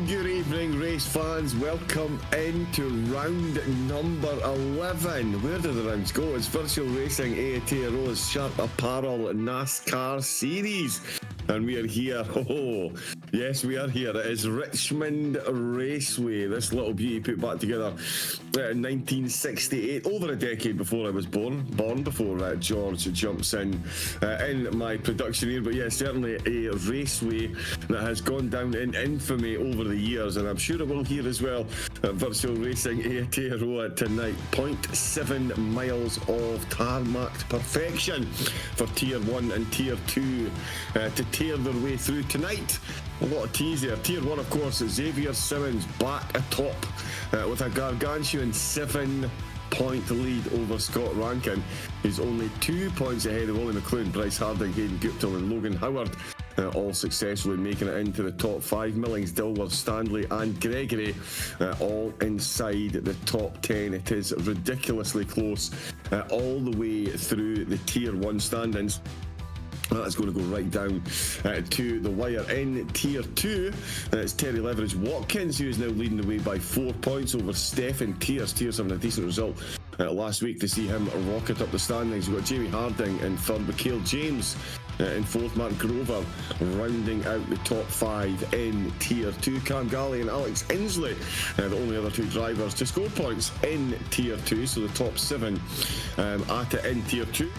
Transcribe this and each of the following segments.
Good evening, race fans. Welcome into round number 11. Where do the rounds go? It's Virtual Racing Aotearoa's Sharp Apparel NASCAR Series. And we are here. Oh, yes, we are here. It is Richmond Raceway. This little beauty put back together in 1968, over a decade before I was born before George jumps in my production here. But yeah, certainly a raceway that has gone down in infamy over the years, and I'm sure it will here as well at Virtual Racing Aotearoa tonight. 0.7 miles of tarmacked perfection for Tier 1 and Tier 2 to tear their way through tonight. A lot of tease there. Tier 1, of course, Xavier Simmons back atop with a gargantuan 7-point lead over Scott Rankin. He's only 2 points ahead of Ollie McLean, Bryce Harding, Hayden Guptill and Logan Howard, all successfully making it into the top 5. Millings, Dilworth, Stanley and Gregory all inside the top 10. It is ridiculously close all the way through the Tier 1 standings. That's going to go right down to the wire. In Tier 2, it's Terry Leverage Watkins, who is now leading the way by 4 points over Stephen Tears. Tears having a decent result last week to see him rocket up the standings. We've got Jamie Harding in third, Mikhail James in fourth, Mark Grover rounding out the top 5 in Tier 2. Cam Galley and Alex Inslee, the only other 2 drivers to score points in Tier 2, so the top 7 at it in Tier 2.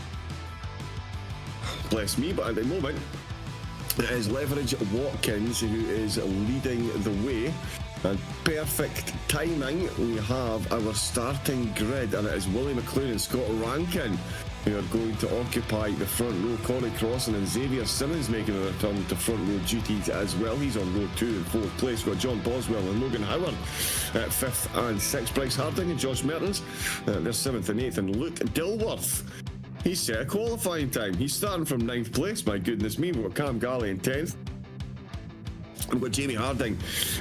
Bless me, but at the moment it is Leverage Watkins who is leading the way, and perfect timing. We have our starting grid, and it is Willie McLean and Scott Rankin who are going to occupy the front row. Corey Crossan and Xavier Simmons making a return to front row duties as well. He's on row 2 in 4th place. We've got John Boswell and Logan Howard at 5th and 6th. Bryce Harding and Josh Mertens, they're 7th and 8th. And Luke Dilworth, he's set a qualifying time. He's starting from 9th place, my goodness me. We've got Cam Galley in 10th. We've got Jamie Harding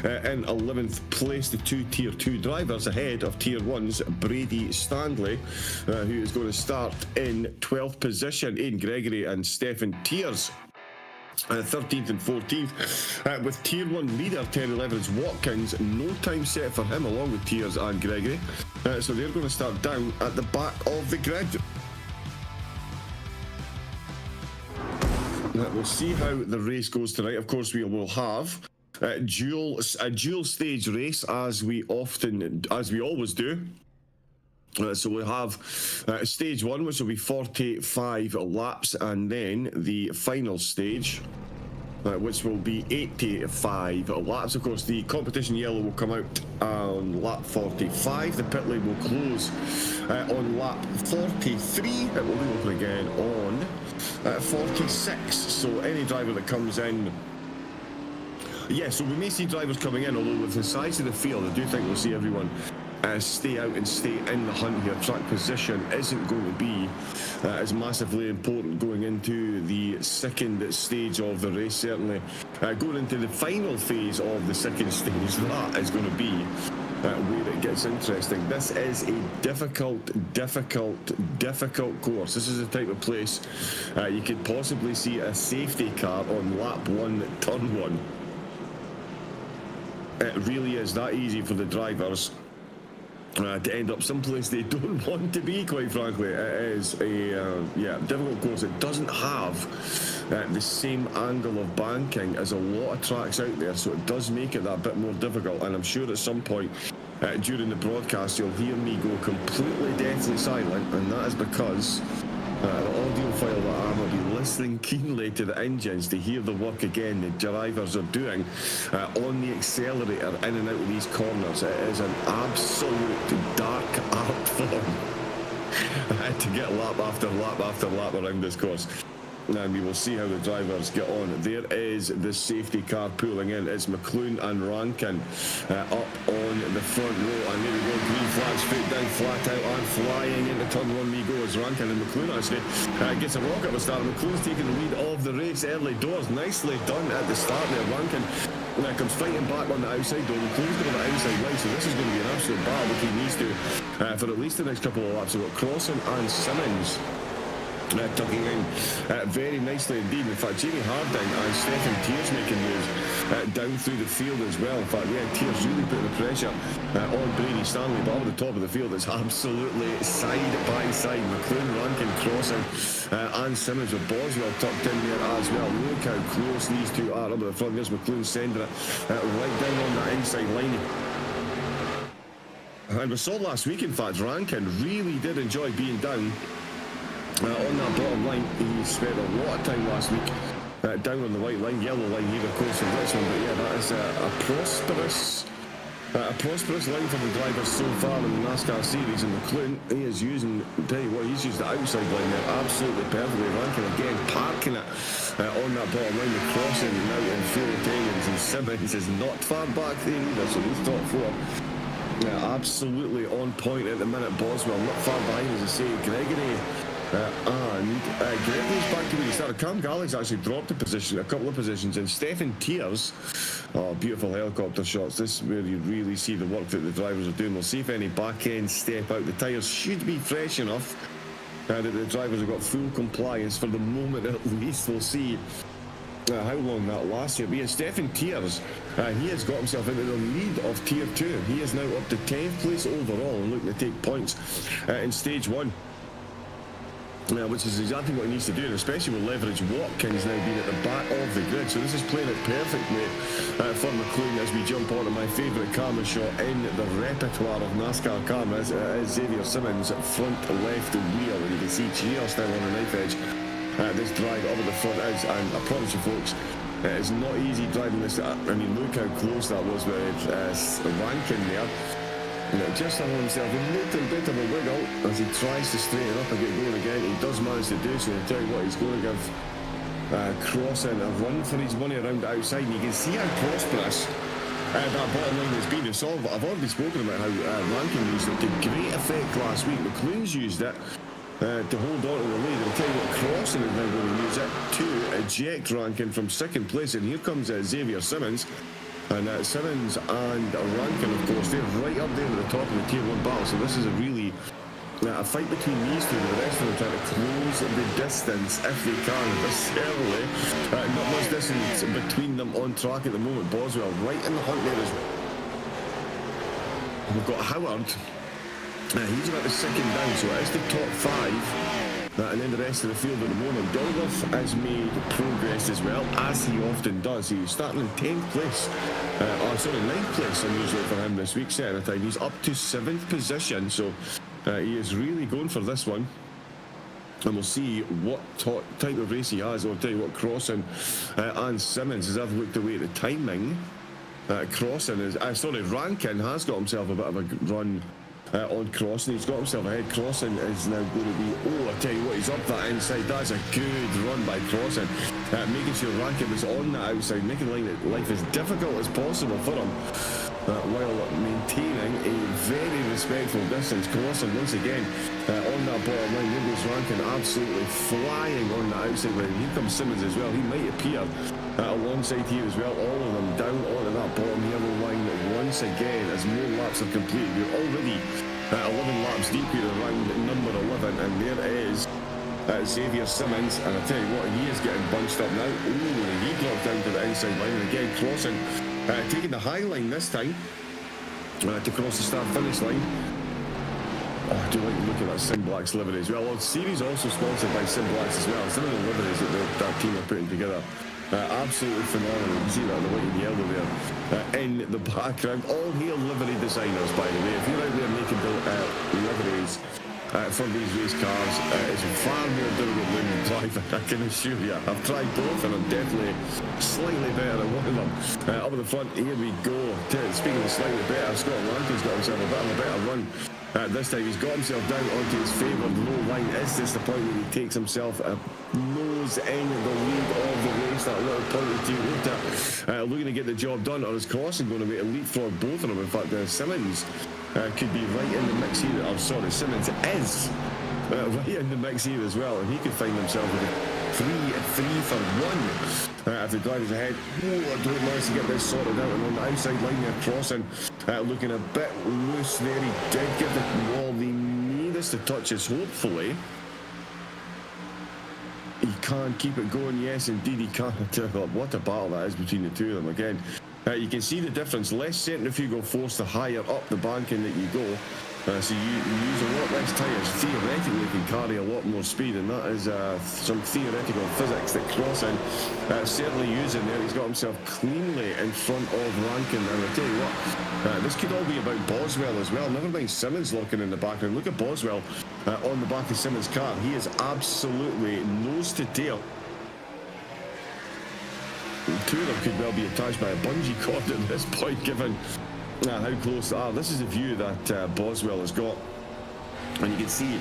in 11th place, the 2 Tier 2 drivers ahead of Tier 1's Brady Stanley, who is going to start in 12th position. Aidan Gregory and Stephen Tears 13th and 14th, with Tier 1 leader Terry Leverage Watkins, no time set for him along with Tears and Gregory, so they're going to start down at the back of the grid. We'll see how the race goes tonight. Of course, we will have a dual stage race as we always do. So we'll have stage 1, which will be 45 laps, and then the final stage, which will be 85 laps. Of course, the competition yellow will come out on lap 45. The pit lane will close on lap 43. It will be open again on 46. So any driver that comes in, so we may see drivers coming in, although with the size of the field, I do think we'll see everyone stay out and stay in the hunt here. Track position isn't going to be as massively important going into the second stage of the race. Certainly going into the final phase of the second stage, that is going to be where it gets interesting. This is a difficult course. This is the type of place you could possibly see a safety car on lap 1, turn 1. It really is that easy for the drivers to end up someplace they don't want to be, quite frankly. It is a difficult course. It doesn't have the same angle of banking as a lot of tracks out there, so it does make it that bit more difficult. And I'm sure at some point during the broadcast you'll hear me go completely deathly silent, and that is because the audio file that I'm will be listening keenly to the engines to hear the work again the drivers are doing on the accelerator in and out of these corners. It is an absolute dark art form to get lap after lap after lap around this course. And we will see how the drivers get on. There is the safety car pulling in. It's McLean and Rankin up on the front row. And there we go, green flag, straight down, flat out, and flying into turn 1 we go as Rankin and McLean actually gets a rocket at the start. McLean's taking the lead of the race early doors. Nicely done at the start there. Rankin comes fighting back on the outside door. McLean's got on the outside line, so this is going to be an absolute battle if he needs to for at least the next couple of laps. We've got Crossan and Simmons tucking in very nicely indeed. In fact, Jamie Harding and Stephen Tears making moves down through the field as well. In fact, yeah, Tears really putting the pressure on Brady Stanley, but over the top of the field, it's absolutely side by side. McLean, Rankin crossing, and Simmons with Boswell tucked in there as well. Look how close these two are up at the front. There's McLean sending it right down on that inside line. And we saw last week, in fact, Rankin really did enjoy being down on that bottom line. He spent a lot of time last week down on the white line, yellow line here, of course, from Richmond. But yeah, that is a prosperous line for the drivers so far in the NASCAR series. And McLean, he is using, tell you what, he's used the outside line there absolutely perfectly. Rankin again parking it on that bottom line, the crossing now in Aotearoa, and Simmons is not far back there either, so these top four absolutely on point at the minute. Boswell not far behind, as I say. Gregory and Gregory's back to where he started. Cam Gallagher's actually dropped a couple of positions, and Stephen Tears, beautiful helicopter shots. This is where you really see the work that the drivers are doing. We'll see if any back end step out. The tyres should be fresh enough that the drivers have got full compliance for the moment at least. We'll see how long that lasts here. But yeah, Stephen Tears, he has got himself into the lead of Tier 2. He is now up to 10th place overall and looking to take points in Stage 1. Which is exactly what he needs to do, and especially with Leverage Watkins now being at the back of the grid. So this is playing it perfectly for McLean as we jump on to my favourite camera shot in the repertoire of NASCAR cameras. Xavier Simmons at front left wheel, and you can see just now on the knife edge. This drive over the front is, and I promise you folks, it's not easy driving this. I mean, look how close that was with Rankin there. Just allowing himself a little bit of a wiggle as he tries to straighten up and get going again. He does manage to do so. I'll tell you what, he's going to give Crossing a run for his money around the outside. And you can see how prosperous that bottom line has been. I've already spoken about how Rankin used it to great effect last week. McLean's used it to hold on to the lead. I'll tell you what, Crossing is now going to use it to eject Rankin from second place. And here comes Xavier Simmons. And Simmons and Rankin, of course, they're right up there at the top of the Tier 1 battle. So this is a really a fight between these two, with the rest of them trying to close the distance if they can. But certainly not much distance between them on track at the moment. Boswell right in the hunt there as well. We've got Howard. He's about the second down, so it's the top five. And then the rest of the field at the moment. Dolgoff has made progress as well, as he often does. He's starting in 10th place, 9th place unusually for him this week, setting a time. He's up to 7th position, so he is really going for this one. And we'll see what type of race he has. I'll tell you what, Crossing and Simmons, as I've looked away at the timing, Rankin has got himself a bit of a run on Crossing. He's got himself ahead. Crossing is now going to be, I tell you what, he's up that inside. That's a good run by Crossing, making sure Rankin was on the outside, making life as difficult as possible for him, while maintaining a very respectful distance. Crossing once again on that bottom line. There goes Rankin absolutely flying on the outside line. Here comes Simmons as well. He might appear alongside here as well. All of them down onto that bottom yellow line once again as more laps are completed. We're already 11 laps deep here around number 11, and there is Xavier Simmons, and I tell you what, he is getting bunched up now. And he dropped down to the inside line, and again Crossing taking the high line this time to cross the start-finish line. I do like to look at that Sim Blacks livery as well. Well, the series also sponsored by Sim Blacks as well. Some of the liveries that team are putting together, absolutely phenomenal. You can see that, the white and yellow there in the background. All hail livery designers, by the way. If you're out there making liveries for these race cars, it's far more durable than the driver, I can assure you. I've tried both and I'm definitely slightly better at one of them. Up at the front, here we go. Speaking of slightly better, Scott Rankin's got himself a bit of a better run. This time he's got himself down onto his favoured low line. Is this the point where he takes himself a nose in the lead of the race? That little point of Toyota looking to get the job done, or is Crossing going to be a leapfrog both of them? In fact, Simmons could be right in the mix here. Simmons is right in the mix here as well, and he could find himself with a 3 for 1 if the driver's ahead. I don't manage to get this sorted out, and on the outside line there, Crossing looking a bit loose there. He did give the wall the nearest to touches, hopefully. he can keep it going. Yes, indeed he can. What a battle that is between the two of them again. You can see the difference. Less centrifugal force the higher up the banking that you go. So you use a lot less tyres. Theoretically, you can carry a lot more speed, and that is some theoretical physics that Crossing certainly using there. He's got himself cleanly in front of Rankin, and I'll tell you what, this could all be about Boswell as well. Never mind Simmons looking in the background. Look at Boswell on the back of Simmons' car. He is absolutely nose to tail. Two of them could well be attached by a bungee cord at this point, given how close they are. This is the view that Boswell has got, and you can see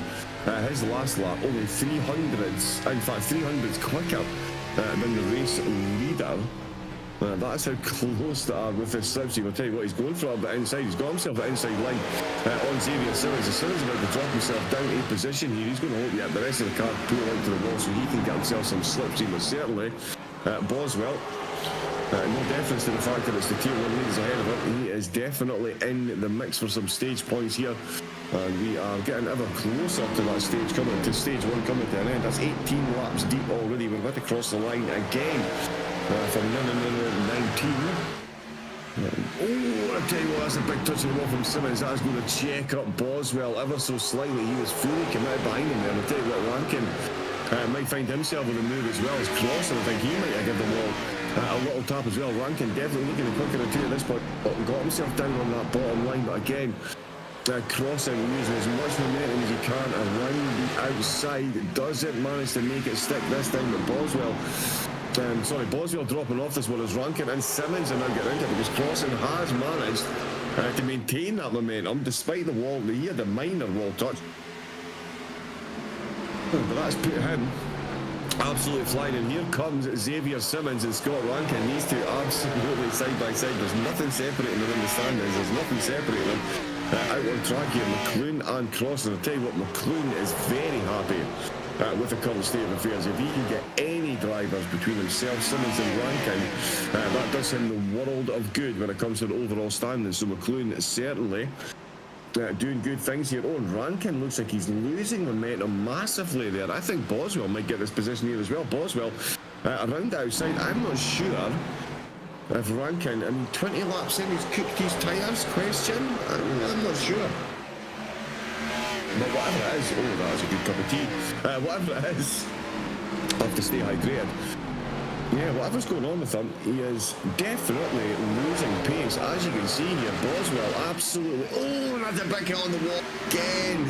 his last lap only 300s, in fact 300s quicker than the race leader. That's how close they are with this slipstream. I'll tell you what, he's going for the inside. He's got himself the inside line on Xavier Simmons. Simmons is about to drop himself down a position here. He's going to hope the rest of the car pull out to the wall so he can get himself some slipstream. But certainly Boswell, no deference to the fact that it's the tier 1 leaders ahead of him. He is definitely in the mix for some stage points here, and we are getting ever closer to that stage coming, to stage 1 coming to an end. That's 18 laps deep already. We're about to cross the line again from 19. Oh, I tell you what, that's a big touch of the wall from Simmons. That's going to check up Boswell ever so slightly. He was fully committed behind him there. I'll tell you what, Rankin might find himself with a move as well as Crossing. I think he might have given them all a little tap as well. Rankin definitely looking to quicker the two at this point. Got himself down on that bottom line, but again, Crossing using as much momentum as he can around the outside. Doesn't manage to make it stick this time, but Boswell. Boswell dropping off this one as Rankin and Simmons are now getting into it, because Crossing has managed to maintain that momentum despite the wall. He had a minor wall touch, but that's put him absolutely flying. And here comes Xavier Simmons and Scott Rankin. These two absolutely side by side. There's nothing separating them in the standings. There's nothing separating them out on track here. McLoone and Crossing. I'll tell you what, McLoone is very happy with the current state of affairs. If he can get any drivers between himself, Simmons and Rankin, that does him the world of good when it comes to the overall standings. So McLoone certainly doing good things here. Oh, and Rankin looks like he's losing momentum massively there. I think Boswell might get this position here as well. Boswell around the outside. I'm not sure if Rankin, 20 laps in, he's cooked his tyres? Question? I'm not sure. But whatever it is, oh, that's a good cup of tea. Whatever it is, I'll have to stay hydrated. Yeah, whatever's going on with him, he is definitely losing pace. As you can see here, Boswell absolutely... Oh, that's a big hit on the wall again.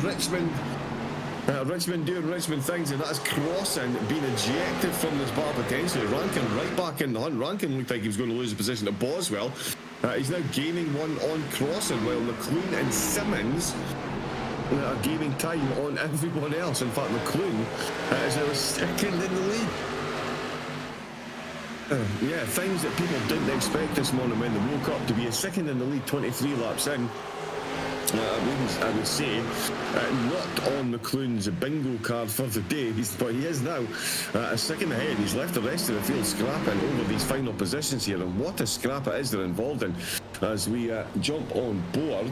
Richmond doing Richmond things, and that's Crossing being ejected from this bar potentially. Rankin right back in the hunt. Rankin looked like he was going to lose the position to Boswell. He's now gaining one on Crossing, while McLoone and Simmons are gaining time on everyone else. In fact, McLoone is now second in the lead. Yeah, things that people didn't expect this morning when they woke up, to be a second in the lead 23 laps in. I would say not on McLoon's bingo card for the day, but he is now a second ahead. He's left the rest of the field scrapping over these final positions here, and what a scrap it is they're involved in as we jump on board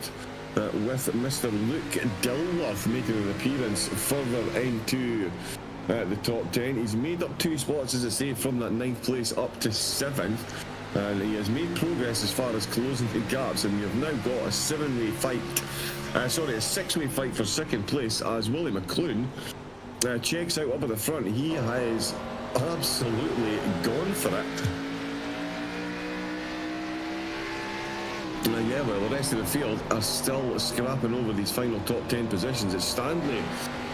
with Mr. Luke Dilworth making an appearance further into the top 10. He's made up 2 spots, as I say, from that 9th place up to 7th, and he has made progress as far as closing the gaps, and we have now got a 6-way fight for 2nd place as Willie McLoone checks out up at the front. He has absolutely gone for it. Yeah, well, the rest of the field are still scrapping over these final top 10 positions. It's Stanley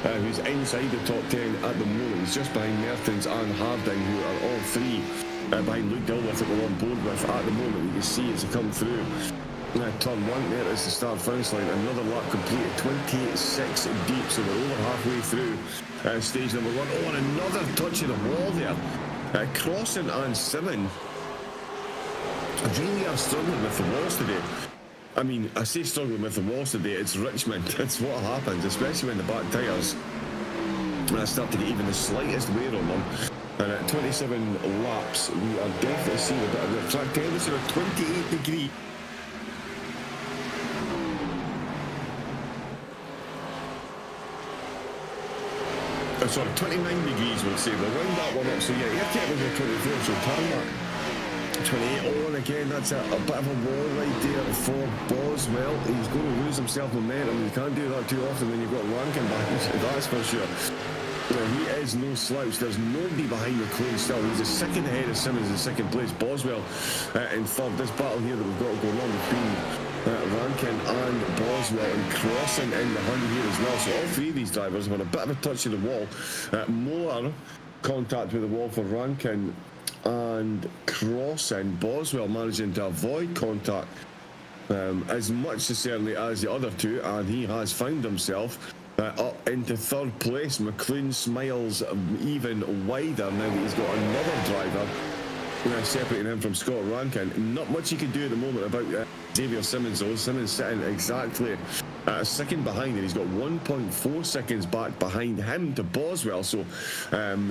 who's inside the top 10 at the moment. He's just behind Mertens and Harding, who are all 3 behind Luke Dilworth that we're on board with at the moment. You can see as they come through turn 1, there is the start finish line. Another lap completed, 26 deep, so we're over halfway through stage number 1. Oh, and another touch of the wall there. Crossing and Simmons really are struggling with the walls today. I say struggling with the walls today, it's Richmond. It's what happens, especially when the back tyres start to get even the slightest wear on them. And at 27 laps, we are definitely seeing a bit of the track temperature of 28 degrees. sorry, 29 degrees we'll say. We'll round that one up. So yeah, air was at 24, so tarmac 28 on again. That's a bit of a wall right there for Boswell. He's going to lose himself momentum. You can't do that too often when you've got Rankin behind, that's for sure. He is no slouch. There's nobody behind McLean still. He's a second ahead of Simmons in second place. Boswell in third. This battle here that we've got going on between Rankin and Boswell, and crossing in the hunt here as well. So all three of these drivers have had a bit of a touch of the wall. More contact with the wall for Rankin and crossing. Boswell managing to avoid contact as much certainly as the other two, and he has found himself up into third place. McLean smiles even wider now that he's got another driver separating him from Scott Rankin. Not much he can do at the moment about Xavier Simmons though. Simmons sitting exactly a second behind, and he's got 1.4 seconds back behind him to Boswell. So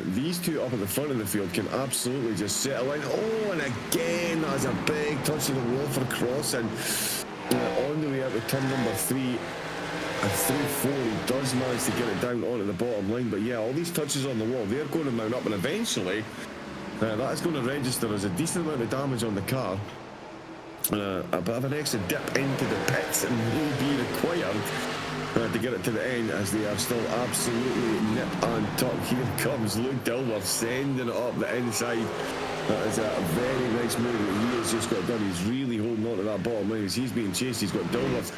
these two up at the front of the field can absolutely just settle in. Oh, and again that's a big touch of the wall for crossing on the way out to turn number 3. And through 4, he does manage to get it down onto the bottom line. But yeah, all these touches on the wall, they're going to mount up, and eventually that is going to register as a decent amount of damage on the car. A bit of an extra dip into the pits and may be required to get it to the end, as they are still absolutely nip and tuck. Here comes Luke Dilworth sending it up the inside. That is a very nice move that he has just got done. He's really holding on to that bottom line as he's being chased. He's got Dilworth,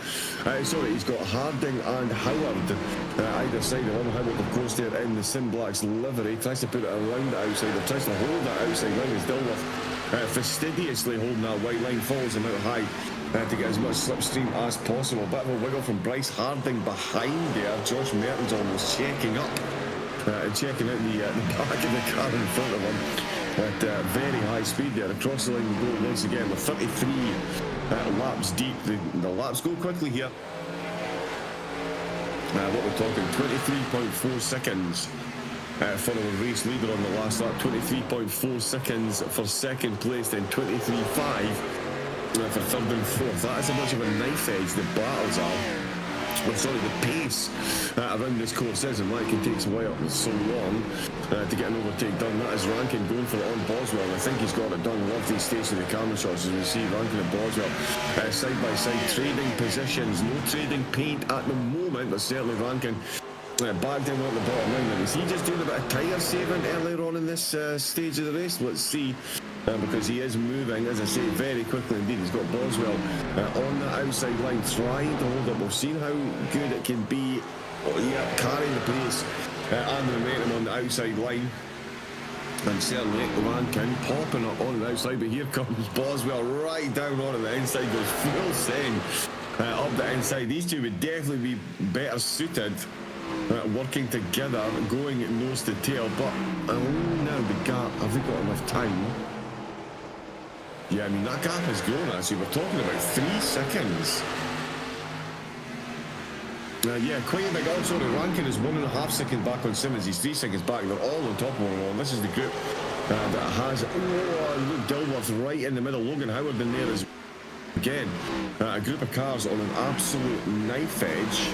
he's got Harding and Howard either side of him. Howard, of course, there in the Sim Blacks livery, tries to put it around the outside, or tries to hold that outside line as Dilworth fastidiously holding that white line, follows him out high to get as much slipstream as possible. Bit of a wiggle from Bryce Harding behind there. Josh Mertens almost checking up and checking out the back of the car in front of him at very high speed there. Across the line we go once again with 33 laps deep. The laps go quickly here. What we're talking, 23.4 seconds for our race leader on the last lap, 23.4 seconds for second place, then 23.5 for third and fourth. That is how much of a knife edge the battles are. The pace around this course is, and why it can take so long to get an overtake done. That is Rankin going for it on Boswell, and I think he's got it done. Love these stationary camera shots as we see Rankin and Boswell side by side, trading positions. No trading paint at the moment, but certainly Rankin back down at the bottom line. And is he just doing a bit of tyre saving earlier on in this stage of the race? Let's see. Because he is moving, as I say, very quickly indeed. He's got Boswell on the outside line, trying to hold up. We've seen how good it can be. Carrying the pace and the momentum on the outside line. And certainly Rankin popping up on the outside, but here comes Boswell right down onto the inside, goes full send up the inside. These two would definitely be better suited working together, going nose to tail. But now the gap, have we got enough time? Yeah, I mean, that gap has grown actually. We're talking about 3 seconds. Yeah, quite a big. Also, the Rankin is 1.5 seconds back on Simmons. He's 3 seconds back. They're all on top of one another. This is the group that has Luke Dilworth right in the middle. Logan Howard in there as again. A group of cars on an absolute knife edge.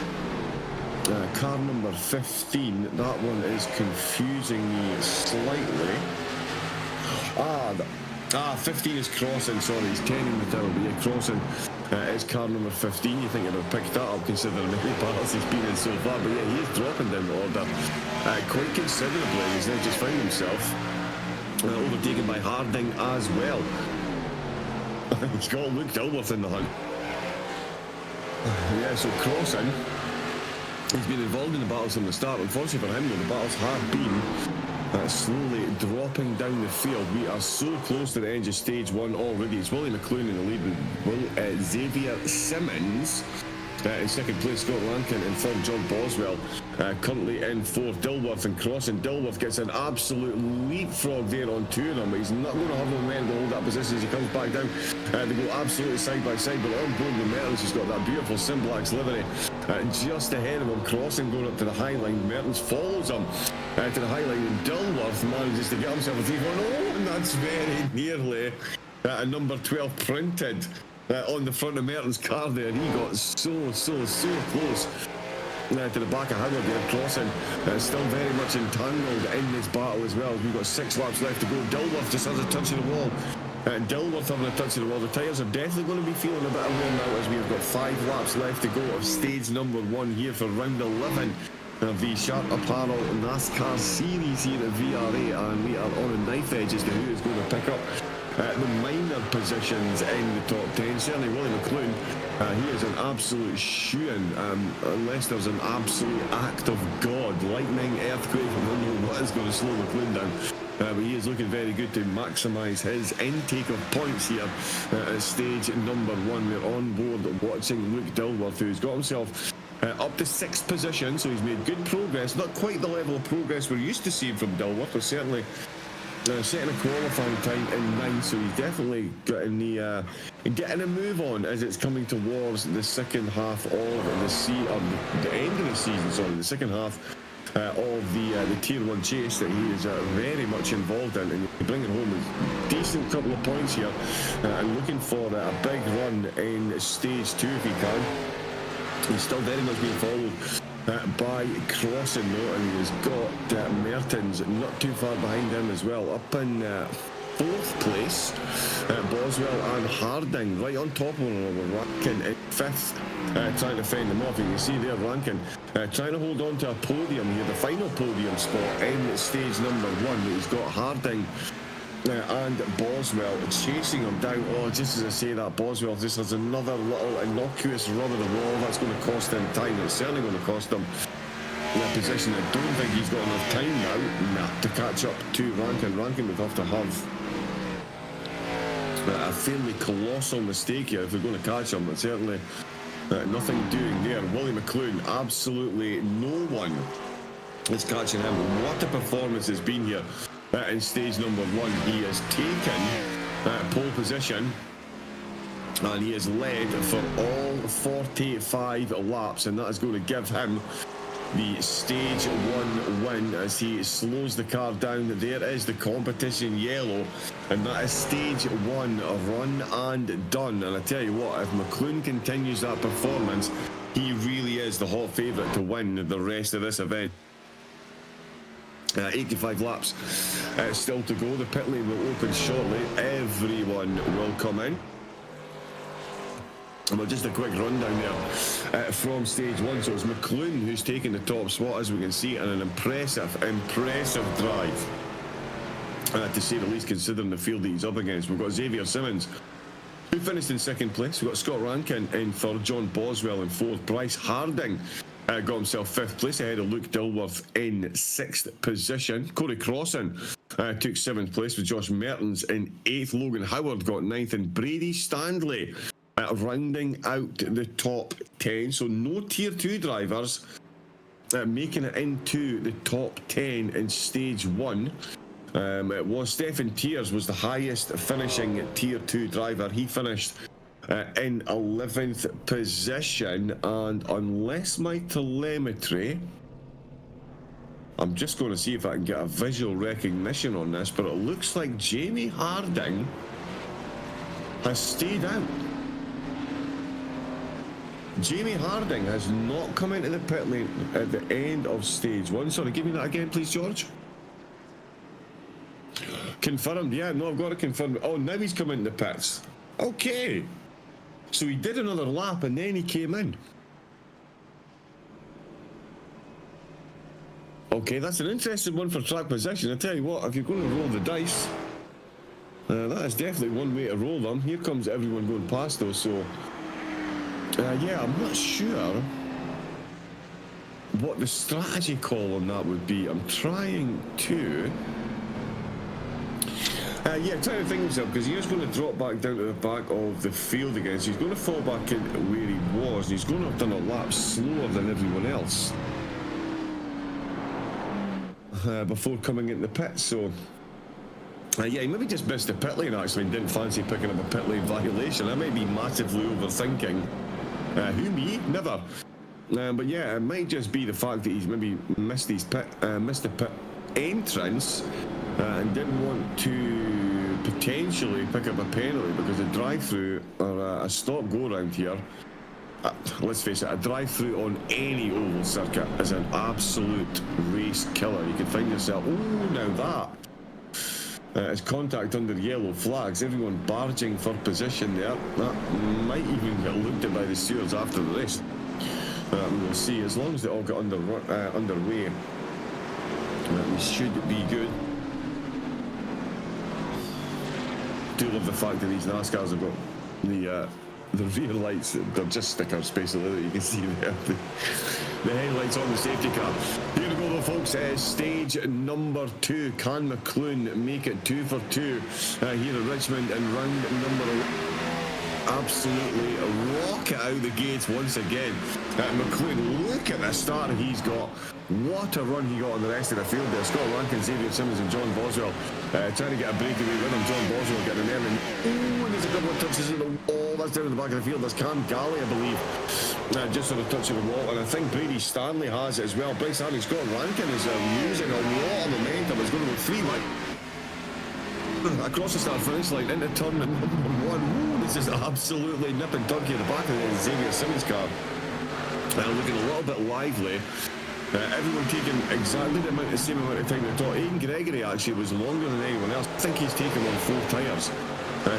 Car number 15. That one is confusing me slightly. 15 is crossing, sorry, he's 10 in the tower, but yeah, crossing is car number 15. You think I'd have picked that up considering the many battles he's been in so far, but yeah, he is dropping down the order quite considerably. He's now just found himself overtaken by Harding as well. He's got Luke Dilworth in the hunt. Yeah, so crossing, he's been involved in the battles from the start. Unfortunately for him though, the battles have been slowly dropping down the field. We are so close to the end of stage 1 already. It's Willie McLean in the lead with Xavier Simmons in second place, Scott Rankin in third, John Boswell currently in fourth. Dilworth and crossing. Dilworth gets an absolute leapfrog there on two of them, but he's not going to have the momentum to hold that position as he comes back down. They go absolutely side by side, but on board the Mertens, he's got that beautiful Sim Blacks livery just ahead of him, crossing, going up to the high line. Mertens follows him to the high line, and Dilworth manages to get himself a 3-1. Oh, and that's very nearly a number 12 printed on the front of Mertens' car there. He got so close to the back of Howard there, crossing. Still very much entangled in this battle as well. We've got 6 laps left to go. Dilworth just has a touch of the wall. Dilworth having a touch of the wall. The tyres are definitely going to be feeling a bit of wear now as we've got 5 laps left to go of stage number 1 here for round 11 of the Sharp Apparel NASCAR Series here at VRA, and we are on a knife edge as to who is going to pick up the minor positions in the top 10. Certainly Willie McLoone, he is an absolute shoo-in, unless there's an absolute act of God, lightning, earthquake, I don't know what is going to slow McLoone down. But he is looking very good to maximise his intake of points here at stage number 1. We're on board watching Luke Dilworth, who's got himself up to 6th position, so he's made good progress. Not quite the level of progress we're used to seeing from Dilworth, but certainly setting a qualifying time in 9th, so he's definitely getting a move on as it's coming towards the second half of the end of the season. Sorry, the second half of the Tier 1 chase that he is very much involved in, and bringing home a decent couple of points here, and looking for a big run in stage 2 if he can. He's still very much being followed by Crossing though, and he's got Mertens not too far behind him as well. Up in 4th place, Boswell and Harding right on top of one another. Rankin in 5th, trying to fend them off. You can see there Rankin trying to hold on to a podium here, the final podium spot in stage number 1. He's got Harding and Boswell chasing him down. Oh, just as I say that, Boswell just has another little innocuous run of the wall. That's going to cost him time. It's certainly going to cost him a position. I don't think he's got enough time now to catch up to Rankin. Rankin would have to have a fairly colossal mistake here if we're going to catch him, but certainly nothing doing there. Willie McLoone, absolutely no one is catching him. What a performance has been here in stage number 1. He has taken pole position, and he has led for all 45 laps, and that is going to give him the stage 1 win as he slows the car down. There is the competition yellow, and that is stage 1 run and done. And I tell you what, if McLoone continues that performance, he really is the hot favourite to win the rest of this event. 85 laps still to go. The pit lane will open shortly. Everyone will come in. Well, just a quick rundown there from stage 1. So it's McLoone who's taking the top spot, as we can see, and an impressive drive, to say the least, considering the field that he's up against. We've got Xavier Simmons, who finished in 2nd place. We've got Scott Rankin in 3rd, John Boswell in 4th, Bryce Harding got himself 5th place ahead of Luke Dilworth in 6th position. Corey Crossan took 7th place with Josh Mertens in 8th. Logan Howard got 9th, and Brady Standley rounding out the top 10. So no Tier 2 drivers making it into the top 10 in stage 1. It was Stefan Tiers was the highest finishing Tier 2 driver. He finished in 11th position, and unless my telemetry, I'm just going to see if I can get a visual recognition on this, but it looks like Jamie Harding has stayed out. Jamie Harding has not come into the pit lane at the end of stage 1. Sorry, give me that again, please, George. Confirmed, yeah, no, I've got to confirm. Oh, now he's come into the pits. Okay. So he did another lap and then he came in. Okay, that's an interesting one for track position. I tell you what, if you're going to roll the dice, that is definitely one way to roll them. Here comes everyone going past though, so yeah, I'm not sure what the strategy call on that would be. I'm trying to trying to think himself, because he is going to drop back down to the back of the field again, so he's going to fall back into where he was, and he's going to have done a lap slower than everyone else before coming into the pit. So yeah, he maybe just missed the pit lane actually and didn't fancy picking up a pit lane violation. I might be massively overthinking. Who, me? Never. But yeah, it might just be the fact that he's maybe missed the pit entrance and didn't want to potentially pick up a penalty, because a drive-through or a stop-go round here let's face it, a drive-through on any oval circuit is an absolute race killer. You can find yourself, oh, now that is contact under yellow flags. Everyone barging for position there. That might even get looked at by the stewards after the race. We'll see. As long as they all get underway, we should be good. Do love the fact that these NASCARs have got the rear lights. They're just stickers, basically, that you can see there. The headlights on the safety car. Here we go, though, folks. Stage number 2. Can McLoone make it 2 for 2 here at Richmond in round number 1? Absolutely rocket out the gates once again. McLoone, look at the start he's got. What a run he got on the rest of the field there. Scott Rankin, Xavier Simmons and John Boswell trying to get a breakaway with him. John Boswell getting an early. Oh, and there's a couple of touches in the wall. That's down in the back of the field. There's Cam Galley, I believe. Just on a touch of the wall. And I think Brady Stanley has it as well. Bryce Hardy, Scott Rankin is using a lot of momentum. It's going to go 3 wide. Across the start finish line into turn number 1. Ooh, this is absolutely nip and tuck at the back of the Xavier Simmons car. Looking a little bit lively. Everyone taking exactly the same amount of time to talk. Aidan Gregory actually was longer than anyone else. I think he's taken on 4 tyres.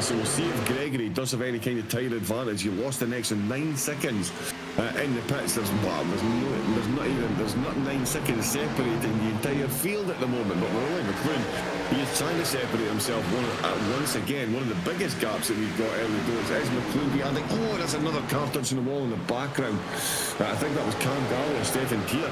So we'll see if Gregory does have any kind of tyre advantage. He lost an extra 9 seconds in the pits. There's not 9 seconds separating the entire field at the moment. But O'Reilly McLoone, he is trying to separate himself once again. One of the biggest gaps that we've got early doors is McLoone behind. Oh, there's another car touching the wall in the background. I think that was Cam Galley or Stephen Tier.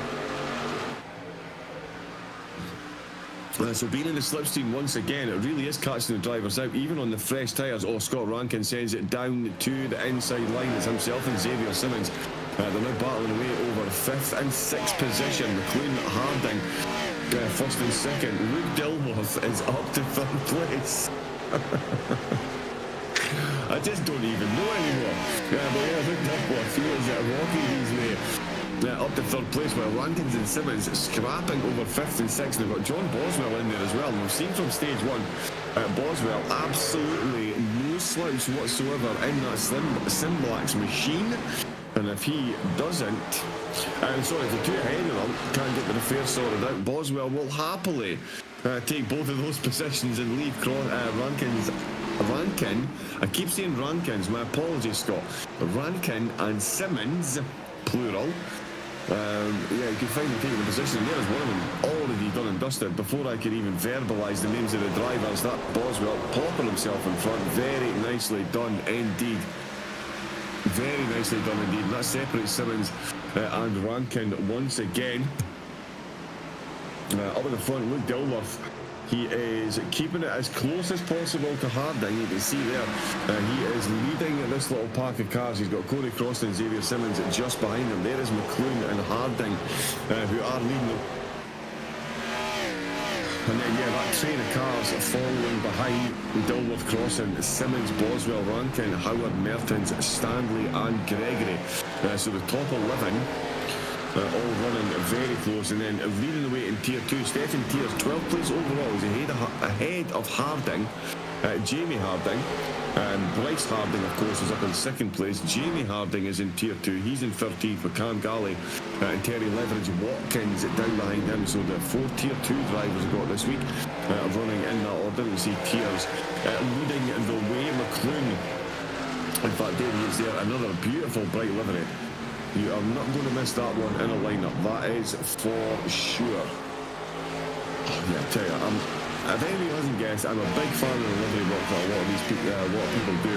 So being in the slipstream once again, it really is catching the drivers out, even on the fresh tyres. Oh, Scott Rankin sends it down to the inside line. It's himself and Xavier Simmons. They're now battling away over 5th and 6th position. McLoone, Harding, 1st and 2nd. Luke Dilworth is up to 3rd place. I just don't even know anymore. But yeah, Luke Dilworth, he is rocking these way. Up to 3rd place, while Rankins and Simmons scrapping over 5th and 6th. They've got John Boswell in there as well. And we've seen from stage 1, Boswell absolutely no slouch whatsoever in that Simblacks machine. And if he doesn't, sorry, if the 2 ahead of him can't get the affair sorted out, Boswell will happily take both of those positions and leave Rankin. I keep saying Rankins, my apologies, Scott. Rankin and Simmons, plural. Yeah, you can find them taking the position. There is one of them already done and dusted. Before I could even verbalise the names of the drivers, that Boswell popping himself in front. Very nicely done indeed. Very nicely done indeed. And that separates Simmons and Rankin once again. Up in the front, Luke Dilworth. He is keeping it as close as possible to Harding. You can see there, he is leading this little pack of cars. He's got Corey Cross and Xavier Simmons just behind him. There is McLoone and Harding, who are leading them. And then, yeah, that train of cars following behind Dilworth, Crossan, Simmons, Boswell, Rankin, Howard, Mertens, Stanley and Gregory. So the top 11 all running very close, and then leading the way in Tier 2. Stephen Tier's 12th place overall. He's ahead of Harding, Jamie Harding, and Bryce Harding, of course, is up in 2nd place. Jamie Harding is in Tier 2. He's in 13th with Cam Galley and Terry Leverage Watkins down behind him. So the 4 Tier 2 drivers have got this week running in that order. We see Tiers leading the way. McLoone, in fact, there he is there. Another beautiful bright livery. You are not going to miss that one in a lineup. That is for sure. Yeah, I tell you, if anybody hasn't guessed, I'm a big fan of the livery work that a lot of people do.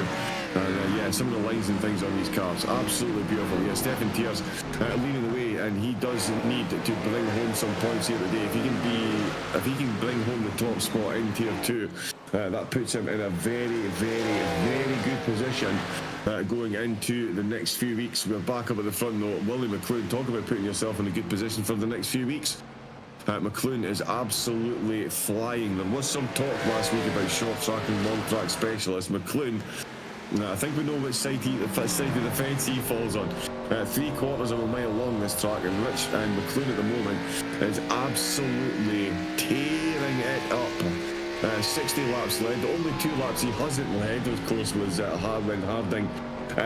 And yeah, some of the lines and things on these cars, absolutely beautiful. Yeah, Stephen Tiers leading the way, and he does need to bring home some points here today. If he can bring home the top spot in Tier 2, that puts him in a very, very, very good position going into the next few weeks. We're back up at the front though. Willie McLoone, talk about putting yourself in a good position for the next few weeks. McLoone is absolutely flying. There was some talk last week about short track and long track specialists. McLoone, I think we know which side of the fence he falls on. 3/4 of a mile long this track, and McLoone at the moment is absolutely tearing it up. 60 laps led. The only 2 laps he hasn't led, of course, was when Harding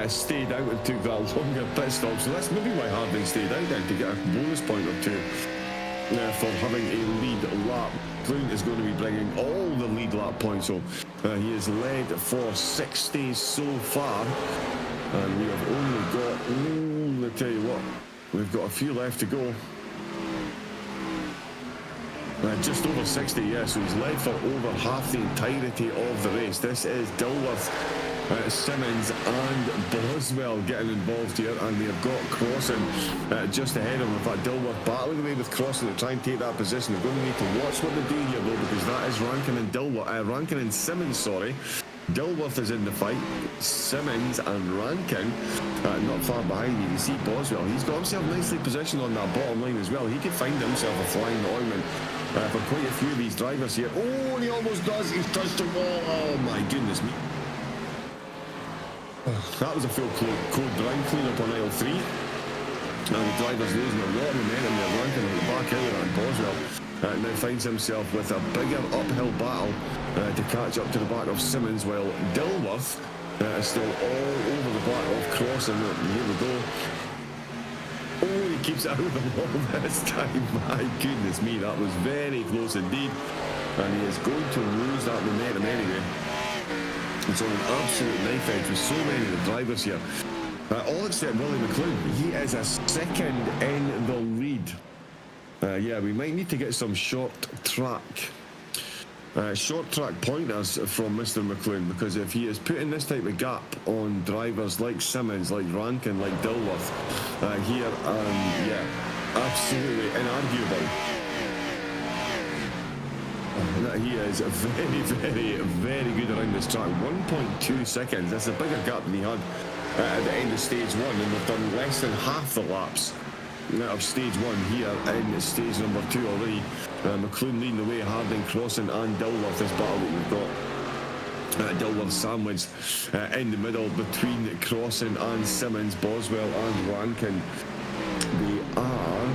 stayed out and took that longer pit stop. So that's maybe why Harding stayed out then, to get a bonus point or two for having a lead lap. McLaren is going to be bringing all the lead lap points home. He has led for 60 so far, and we have only got, I tell you what, we've got a few left to go. Just over 60, yeah, so he's led for over half the entirety of the race. This is Dilworth, Simmons and Boswell getting involved here, and they've got Crossan just ahead of him. In fact, Dilworth battling away with Crossan to try and take that position. They're going to need to watch what they do here, though, because that is Rankin and Simmons, sorry. Dilworth is in the fight. Simmons and Rankin not far behind. You can see Boswell. He's got himself nicely positioned on that bottom line as well. He could find himself a flying ointment for quite a few of these drivers here. Oh, and he almost does. He's touched the wall. Oh, my goodness me. That was a full code ground cleanup on aisle 3. And the driver's losing a lot of momentum there. Rankin on the back end of that, and Boswell now finds himself with a bigger uphill battle to catch up to the back of Simmons, while Dilworth is still all over the back of Crossan. Here we go. Oh, he keeps it out of the wall this time. My goodness me, that was very close indeed. And he is going to lose that momentum anyway. It's on an absolute knife edge with so many of the drivers here. All except Willie McLean. He is a second in the lead. Yeah, we might need to get some short track pointers from Mr. McLean, because if he is putting this type of gap on drivers like Simmons, like Rankin, like Dilworth here, yeah, absolutely inarguable. He is very, very, very good around this track. 1.2 seconds. That's a bigger gap than he had at the end of stage 1, and we've done less than half the laps of stage 1 here in stage number 2 already. McLean leading the way, Harding, Crossan and Dilworth. This battle that we've got. Dilworth sandwiched in the middle between Crossan and Simmons, Boswell and Rankin. They are...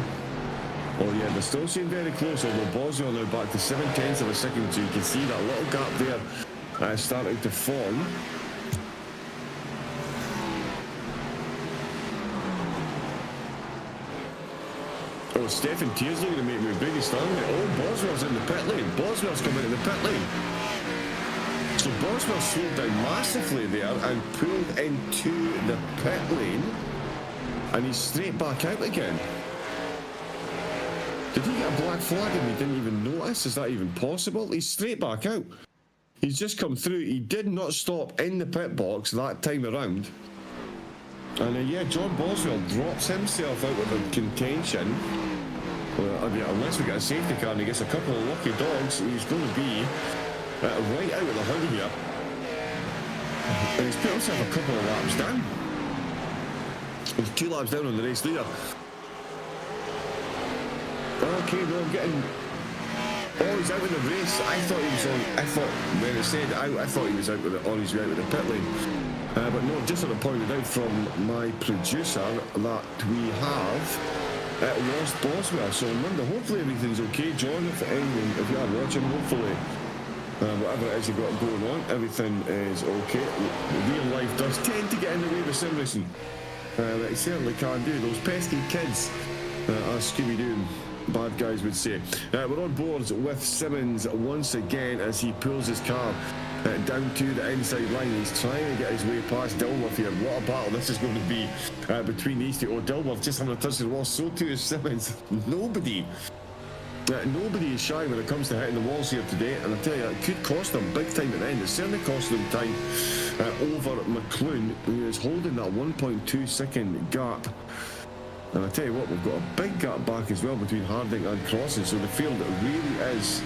Oh yeah, they're still seem very close, although Boswell now back to 7/10 of a second, so you can see that little gap there starting to form. Oh, Stefan Tears looking to make me Brady Stanley. Oh, Boswell's in the pit lane. Boswell's coming into the pit lane. So Boswell slowed down massively there and pulled into the pit lane, and he's straight back out again. Did he get a black flag and we didn't even notice? Is that even possible? He's straight back out. He's just come through. He did not stop in the pit box that time around. And yeah, John Boswell drops himself out of the contention. Unless we get a safety car and he gets a couple of lucky dogs, he's going to be right out of the hunt here. And he's put himself a couple of laps down. He's 2 laps down on the race leader. Okay, no, I'm getting... Oh, he's out of the race. I thought he was on... when it said out, I thought he was out with it, on his way out with the pit lane. But no, just sort of pointed out from my producer that we have lost Boswell. So remember, hopefully everything's okay, John. If you are watching, hopefully whatever it is you've got going on, everything is okay. Real life does tend to get in the way of sim racing. It certainly can do. Those pesky kids, as Scooby-Doo bad guys would say. We're on board with Simmons once again as he pulls his car down to the inside line. He's trying to get his way past Dilworth here. What a battle this is going to be between these two. Oh, Dilworth just having a touch of the wall. So too is Simmons. Nobody is shy when it comes to hitting the walls here today, and I tell you, it could cost them big time at the end. It certainly cost them time over McLean, who is holding that 1.2 second gap. And I tell you what, we've got a big gap back as well between Harding and Crossan, so the field really is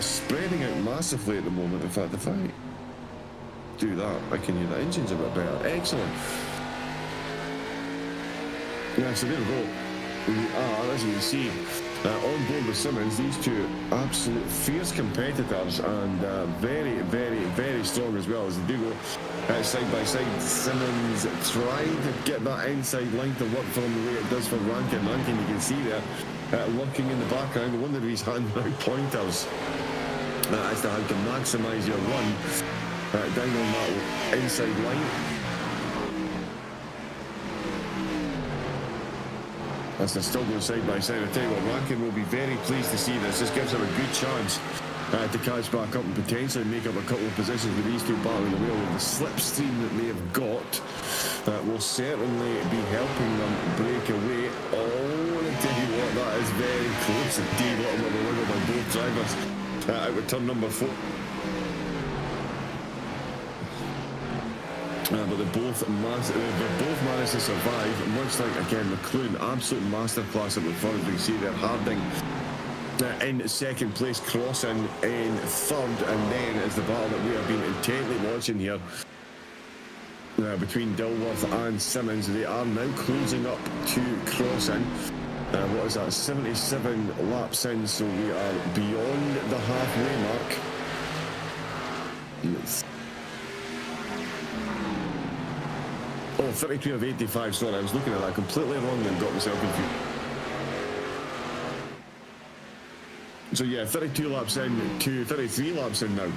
spreading out massively at the moment. In fact, if I do that, I can hear the engines a bit better. Excellent. Yeah, so there we go. We are, as you can see, on board with Simmons. These two absolute fierce competitors, and very, very, very strong as well, as they do go side by side. Simmons trying to get that inside line to work for him the way it does for Rankin. Rankin, you can see there, lurking in the background. One of these handing out pointers as to how to maximise your run down on that inside line. as they're still going side by side. I tell you what, Rankin will be very pleased to see this. This gives him a good chance to catch back up and potentially make up a couple of positions with these two battling the wheel. The slipstream that they have got will certainly be helping them break away. Oh, I tell you what, that is very close indeed. What a little wiggle by both drivers out of turn number 4. But they both managed to survive, much like, again, McLaren, absolute masterclass at the front. As we see there, Harding in second place, Crossing in third, and then is the battle that we have been intently watching here between Dilworth and Simmons. They are now closing up to Crossing. What is that, 77 laps in, so we are beyond the halfway mark. Oh, 32 of 85, sorry, I was looking at that completely wrong and got myself confused. So yeah, 32 laps in to 33 laps in now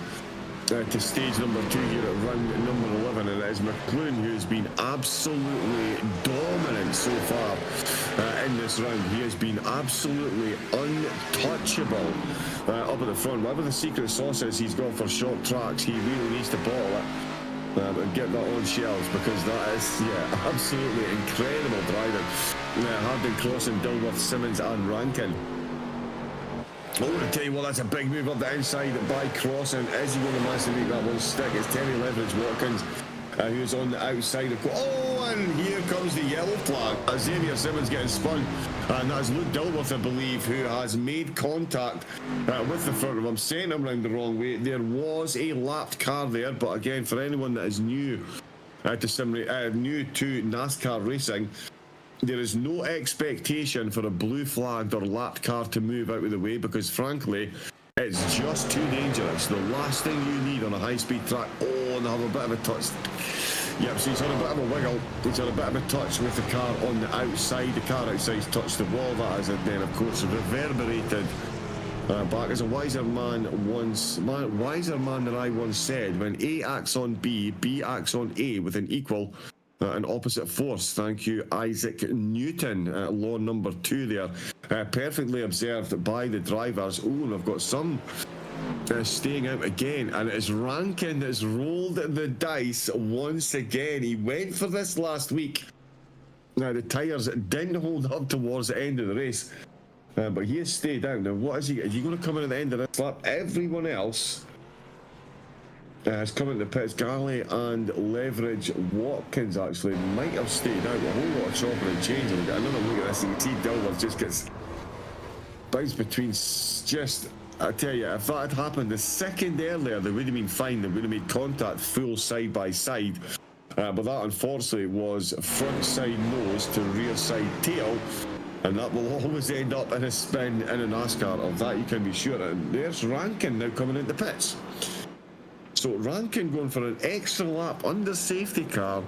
to stage number 2 here at round number 11, and it is McLaren who has been absolutely dominant so far in this round. He has been absolutely untouchable up at the front. Whatever the secret sauce is he's got for short tracks, he really needs to bottle it. And get that on shelves, because that is, yeah, absolutely incredible driving. Harding, Crossing, Dilworth, Simmons and Rankin. Oh, I tell you what, that's a big move up the inside by Crossing. Is he going to manage to make that one stick? It's Terry Leverage Watkins who's on the outside of... Oh, and here comes the yellow flag. Xavier Simmons getting spun. And that's Luke Dilworth, I believe, who has made contact with the front of him, sent him round the wrong way. There was a lapped car there, but again, for anyone that is new to NASCAR racing, there is no expectation for a blue flagged or lapped car to move out of the way, because frankly, it's just too dangerous. The last thing you need on a high-speed track. Oh, and they have a bit of a touch. Yep, so he's had a bit of a wiggle. He's had a bit of a touch with the car on the outside. The car outside's touched the wall. That has then, of course, reverberated back. As a wiser man than I once said, when A acts on B, B acts on A with an equal and opposite force. Thank you, Isaac Newton. Law number 2 there. Perfectly observed by the drivers. Oh, and I've got some staying out again, and it's Rankin that's rolled the dice once again. He went for this last week. Now, the tyres didn't hold up towards the end of the race, but he has stayed out. Now, what is he? Is he going to come in at the end of this lap? Everyone else has come into the pits. Galley and Leverage Watkins actually might have stayed out. A whole lot of chopping and changing. We've got another look at this. You can see Dilworth just gets bounced between. Just, I tell you, if that had happened a second earlier, they would have been fine. They would have made contact full side by side. But that, unfortunately, was front side nose to rear side tail. And that will always end up in a spin in a NASCAR. Of that you can be sure. And there's Rankin now coming into pits. So Rankin going for an extra lap under safety car,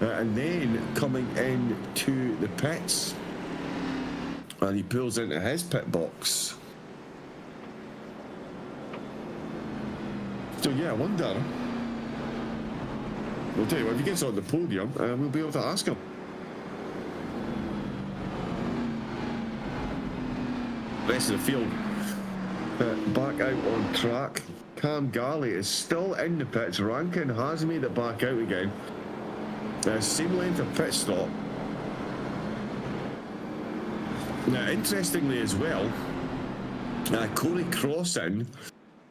and then coming into the pits, and he pulls into his pit box. So yeah, I wonder. We'll tell you what, if he gets on the podium, we'll be able to ask him. Rest of the field back out on track. Cam Galley is still in the pits. Rankin has made it back out again. Same length of pit stop. Now, interestingly as well, Corey Crossing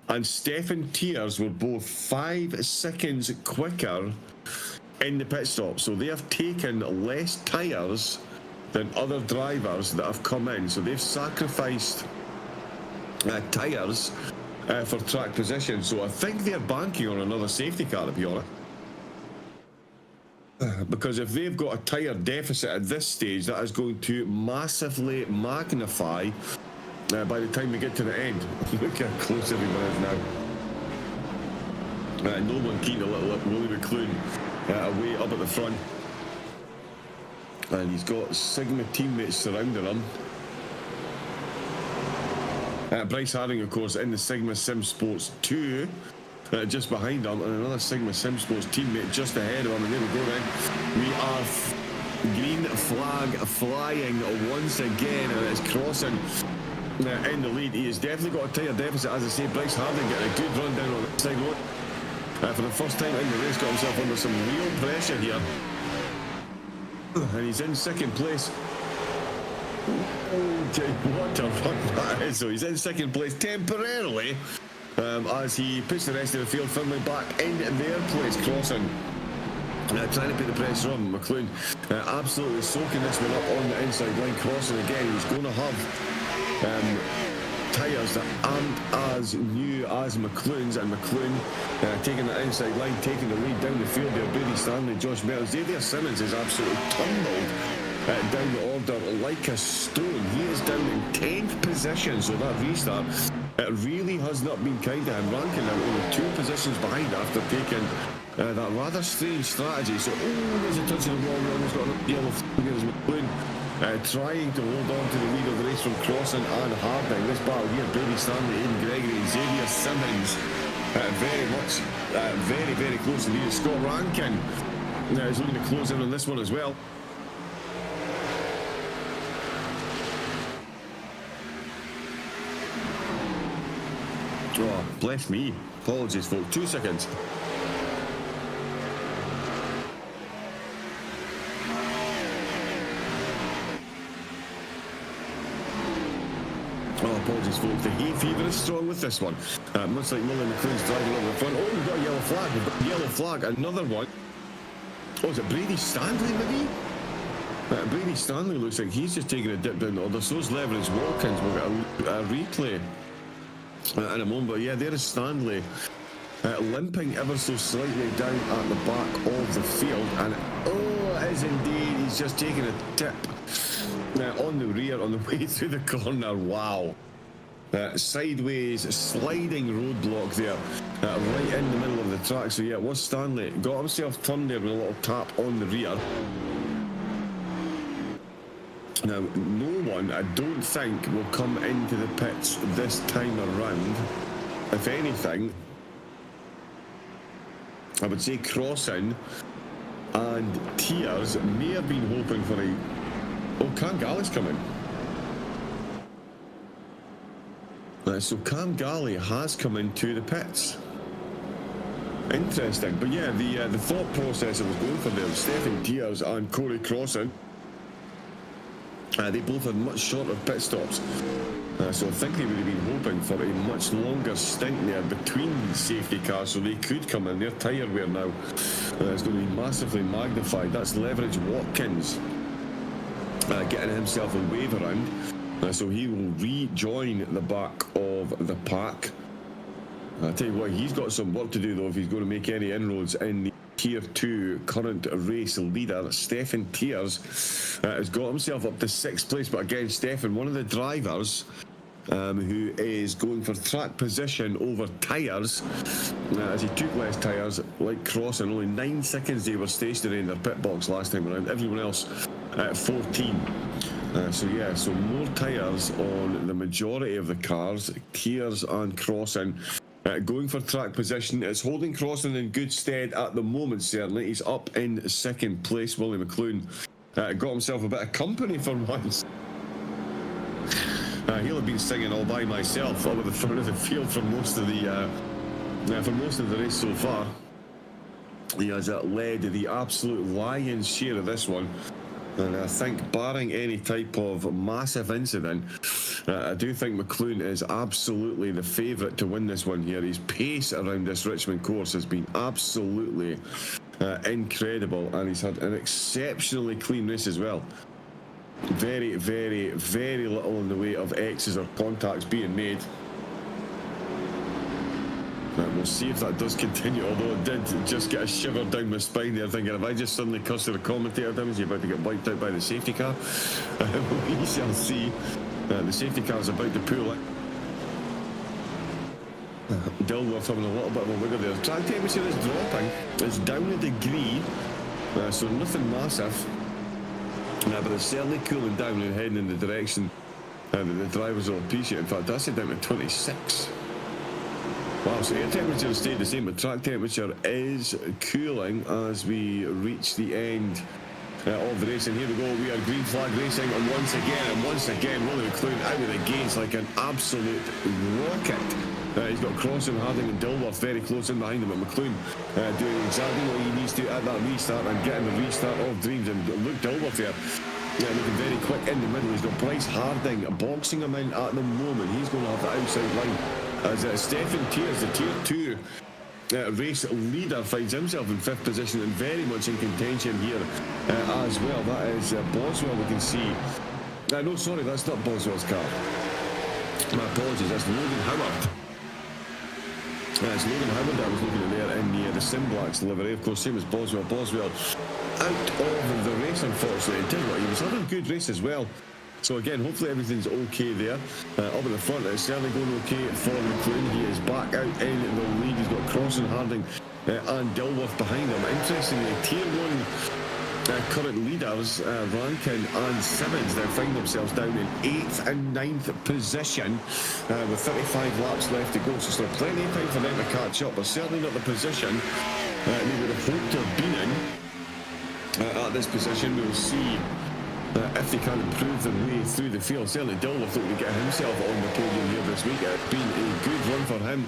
and Stefan Tiers were both 5 seconds quicker in the pit stop. So they have taken less tyres than other drivers that have come in. So they've sacrificed tyres for track position. So I think they're banking on another safety car, to be honest. Because if they've got a tyre deficit at this stage, that is going to massively magnify by the time we get to the end. Look how close everyone is now. No one keen to let Willie McLaren away up at the front. And he's got Sigma teammates surrounding him. Bryce Harding, of course, in the Sigma Sim Sports 2, just behind him, and another Sigma Sim Sports teammate just ahead of him. And there we go then. We are Green flag flying once again, and it's crossing in the lead. He has definitely got a tyre deficit, as I say. Bryce Harding getting a good run down on the side road. For the first time in the race, got himself under some real pressure here. And he's in second place. Okay, what a run that is. So he's in second place temporarily, as he puts the rest of the field firmly back in their place, crossing. Trying to put the pressure on McLaren, absolutely soaking this one up on the inside line, crossing again. He's going to have tyres that aren't as new as McLaren's, and McLaren taking the inside line, taking the lead down the field there. Brady Stanley, Josh Mertens, Xavier Simmons is absolutely tumbled down the order like a stone. He is down in 10th position, so that restart, it really has not been kind to him, ranking now only 2 positions behind after taking that rather strange strategy. So, there's a touch of the ball, almost got a yellow flag as McLaren trying to hold on to the lead of the race from Crossan and Harding. This battle here, Brady Stanley, Aidan Gregory, Xavier Simmons, very much, very, very close to lead. Scott Rankin is looking to close in on this one as well. Oh, bless me. Apologies, folks. 2 seconds. Oh, apologies, folks. The hay fever is strong with this one. Much like Mullen McLaren's driving over the front. Oh, we've got a yellow flag. We've got a yellow flag. Another one. Oh, is it Brady Stanley, maybe? Brady Stanley looks like he's just taking a dip down the order. So those Leverage Watkins will get a replay in a moment. But yeah, there is Stanley limping ever so slightly down at the back of the field. And oh, it is indeed. He's just taking a tip on the rear on the way through the corner. Wow. Sideways sliding roadblock there, right in the middle of the track. So yeah, it was Stanley. Got himself turned there with a little tap on the rear. Now, no one, I don't think, will come into the pits this time around. If anything, I would say Crossan and Tiers may have been hoping for a... Oh, Cam Galley's coming. So Cam Galley has come into the pits. Interesting. But yeah, the thought process I was going for there, Stephen Tiers and Corey Crossan, they both had much shorter pit stops. So I think they would have been hoping for a much longer stint there between safety cars, so they could come in. Their tyre wear now is going to be massively magnified. That's Leverage Watkins getting himself a wave around. So he will rejoin the back of the pack. I'll tell you what, he's got some work to do though if he's going to make any inroads in the Tier 2 current race leader. Stefan Tiers has got himself up to 6th place, but again, Stefan, one of the drivers who is going for track position over tyres, as he took less tyres, like Crossan. Only 9 seconds they were stationary in their pit box last time around, everyone else at 14. So yeah, so more tyres on the majority of the cars. Tiers and Crossan going for track position. It's holding Crossan in good stead at the moment, certainly. He's up in 2nd place. Willie McLaren got himself a bit of company for once. He'll have been singing all by myself over the front of the field for most of the race so far. He has led the absolute lion's share of this one. And I think, barring any type of massive incident, I do think McLaren is absolutely the favourite to win this one here. His pace around this Richmond course has been absolutely incredible, and he's had an exceptionally clean race as well. Very, very, very little in the way of X's or contacts being made. We'll see if that does continue, although it did just get a shiver down my spine there, thinking if I just suddenly cuss to the commentator down, is he about to get wiped out by the safety car? We shall see. The safety car is about to pull in. Dilworth having a little bit of a wiggle there. The track temperature is dropping. It's down a degree, so nothing massive. But it's certainly cooling down and heading in the direction that the drivers will appreciate. In fact, that's it down to 26. Wow, so air temperature stayed the same, but track temperature is cooling as we reach the end of the racing. Here we go, we are green flag racing once again, Willie McLean out of the gates like an absolute rocket. He's got Crossan, Harding and Dilworth very close in behind him, but McLean doing exactly what he needs to at that restart and getting the restart of dreams. And look, Dilworth here, looking very quick in the middle. He's got Bryce Harding boxing him in at the moment. He's going to have the outside line as Stephen Tears, the tier 2 race leader, finds himself in 5th position and very much in contention here as well. That is Boswell, we can see. No, sorry, that's not Boswell's car. My apologies, that's Logan Howard. It's Logan Howard that I was looking at there in the Simblacks livery. Of course, same as Boswell. Boswell out of the race, unfortunately. And tell you what, he was having a good race as well. So again, hopefully everything's okay there. Up in the front, it's certainly going okay for McLean. He is back out in the lead. He's got Crossan, Harding and Dilworth behind him. Interestingly, Tier 1 current leaders, Rankin and Simmons, now find themselves down in 8th and 9th position with 35 laps left to go. So still plenty of time for them to catch up, but certainly not the position they would have hoped to have been in at this position. We'll see if they can improve their way through the field. Certainly Dilworth looking to get himself on the podium here this week. It's been a good run for him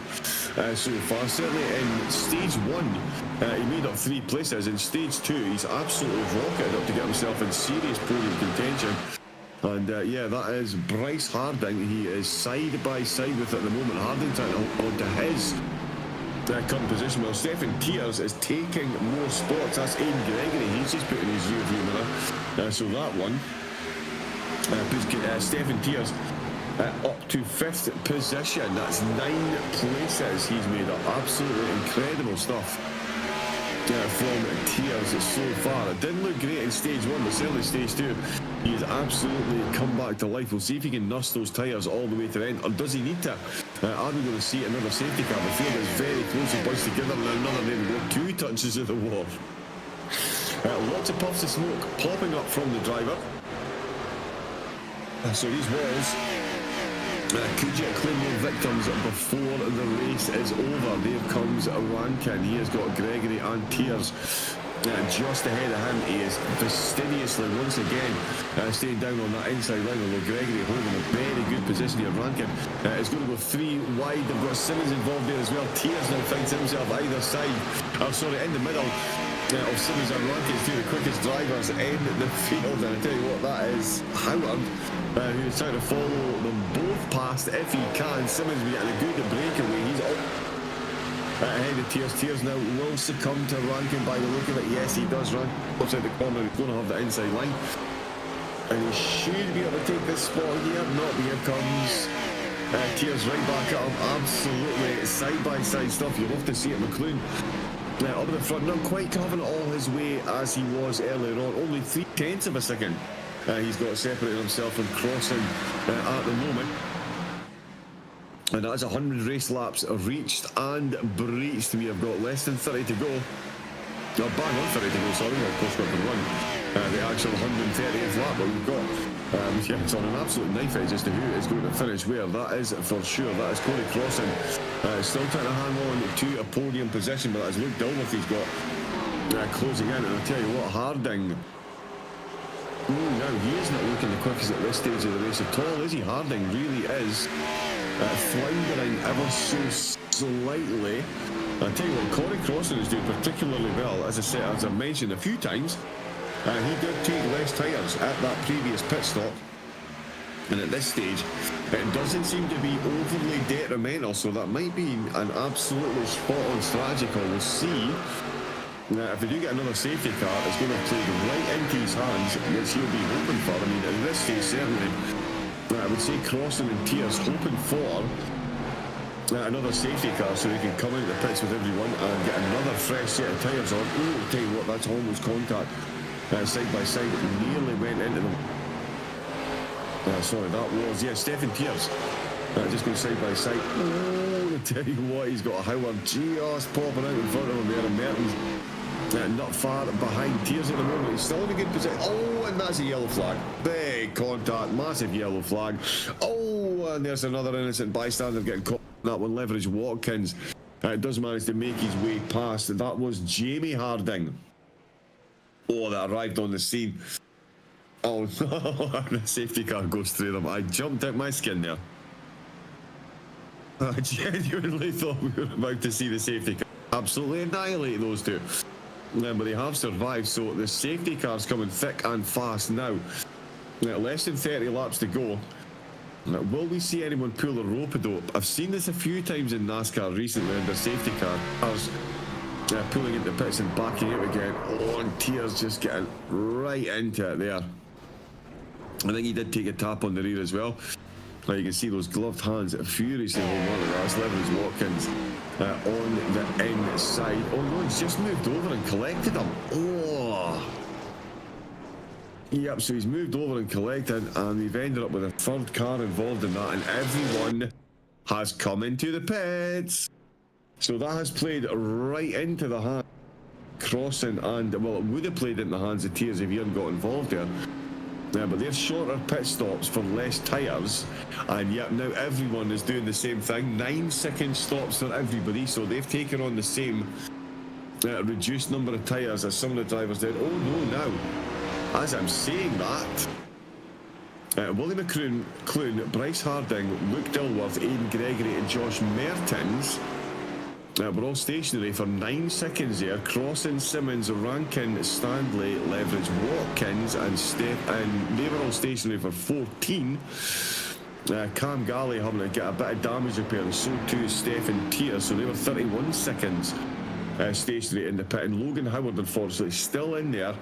so far. Certainly in stage 1 he made up 3 places. In stage 2 he's absolutely rocketed up to get himself in serious podium contention. And yeah, that is Bryce Harding. He is side by side with it at the moment. Harding trying to hold on to his current position, while Stephen Tears is taking more spots. That's Aidan Gregory. He's just putting his rear view mirror. So that one puts Stephen Tears up to 5th position. That's 9 places he's made up. Absolutely incredible stuff from Tears so far. It didn't look great in stage 1, but certainly stage 2 he's absolutely come back to life. We'll see if he can nurse those tyres all the way to the end, or does he need to? Are we going to see another safety car? The field is very closely bunched together, and another, there we go, 2 touches of the wall. Lots of puffs of smoke popping up from the driver. So these walls could you claim more victims before the race is over? There comes Rankin. He has got Gregory and Tears just ahead of him. He is fastidiously once again staying down on that inside line, although Gregory holding a very good position here. Rankin is going to go 3 wide. They've got Simmons involved there as well. Tears now finds himself either side, in the middle of Simmons and Rankin, two of the quickest drivers in the field. And I tell you what, that is Howard who is trying to follow them both past if he can. Simmons will be getting a good breakaway. He's up ahead of Tears. Tears now will succumb to Rankin by the look of it. Yes, he does. Rankin outside the corner. He's going to have the inside line, and he should be able to take this spot here. Not here comes Tears right back at him. Absolutely side by side stuff. You love to see it. McLean up in the front, not quite having it all his way as he was earlier on. Only 3/10 of a second he's got separated himself from Crossan at the moment. And that's 100 race laps reached and breached. We have got less than 30 to go. No, bang on 30 to go, sorry. Of course, got to run the actual 130th lap, but we've got yeah, it's on an absolute knife edge as to who is going to finish where. That is for sure. That is Corey Crossan still trying to hang on to a podium position, but as Luke Dilworth, he's got closing in. And I'll tell you what, Harding, now he is not looking the quickest at this stage of the race at all, is he? Harding really is floundering ever so slightly. I'll tell you what, Corey Crossan is doing particularly well. As I said, as I mentioned a few times, he did take less tyres at that previous pit stop, and at this stage it doesn't seem to be overly detrimental, so that might be an absolutely spot-on strategy call. We'll see. If we do get another safety car, it's going to play right into his hands, which he'll be hoping for. I mean, at this stage, certainly, I would say Crossan and Tears hoping for another safety car so he can come into the pits with everyone and get another fresh set of tyres on. Oh, I'll tell you what, that's almost contact. Side by side, nearly went into them. Sorry, that was, yeah, Stephen Tears. Just going side by side. Oh, I tell you what, he's got a Howard just popping out in front of him there, and Mertens not far behind Tears at the moment. He's still in a good position. Oh, and that's a yellow flag. Big contact, massive yellow flag. Oh, and there's another innocent bystander getting caught on that one. Leverage Watkins does manage to make his way past. That was Jamie Harding. Oh, that arrived on the scene. Oh no, the safety car goes through them. I jumped out my skin there. I genuinely thought we were about to see the safety car absolutely annihilate those two. But they have survived, so the safety car's coming thick and fast now. Less than 30 laps to go. Will we see anyone pull a rope-a-dope? I've seen this a few times in NASCAR recently under safety cars. Pulling into pits and backing out again. Oh, and Tears just getting right into it there. I think he did take a tap on the rear as well. Now you can see those gloved hands furiously hold on to that. That's Leverage Watkins on the inside. Oh no, he's just moved over and collected him. Oh. Yep, so he's moved over and collected, and we've ended up with a third car involved in that, and everyone has come into the pits. So that has played right into the hand crossing, and well, it would have played into the hands of Tears if he hadn't got involved there. But they're shorter pit stops for less tyres, and yet now everyone is doing the same thing. 9-second stops for everybody, so they've taken on the same reduced number of tyres as some of the drivers did. Oh no, now, as I'm saying that, Willie McClune, Bryce Harding, Luke Dilworth, Aidan Gregory and Josh Mertens were all stationary for 9 seconds there. Crossan, Simmons, Rankin, Stanley, Leverage, Watkins and they were all stationary for 14. Cam Galley having to get a bit of damage repair, and so too Stephen Tier, so they were 31 seconds stationary in the pit, and Logan Howard unfortunately still in there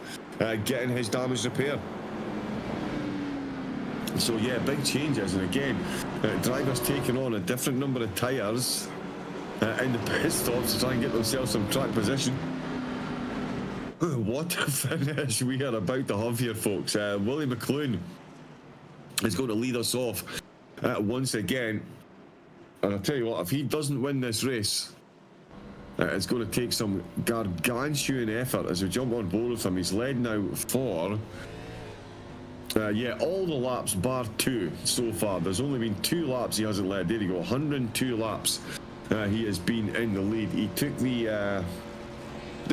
getting his damage repair. So yeah, big changes, and again drivers taking on a different number of tyres in the pit stops to try and get themselves some track position. What a finish we are about to have here, folks. Willie McClune is going to lead us off once again, and I'll tell you what, if he doesn't win this race, it's going to take some gargantuan effort as we jump on board with him. He's led now for yeah, all the laps bar 2 so far. There's only been 2 laps he hasn't led. There you go, 102 laps he has been in the lead. He took the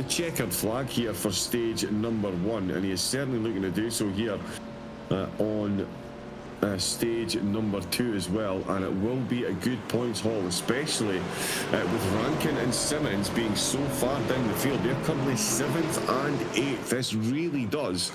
checkered flag here for stage number 1, and he is certainly looking to do so here on stage number 2 as well, and it will be a good points haul, especially with Rankin and Simmons being so far down the field. They're currently 7th and 8th. This really does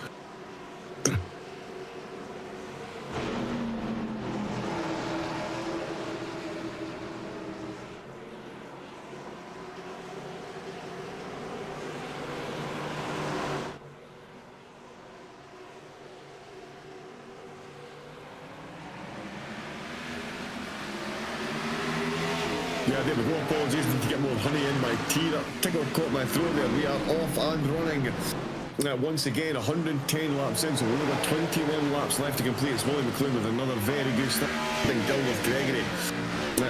yeah, there we go. Apologies, need to get more honey in my tea. That tickle caught my throat there. We are off and running. Once again, 110 laps in, so we've only got 21 laps left to complete. It's Willie McClune with another very good start. Dilworth Gregory in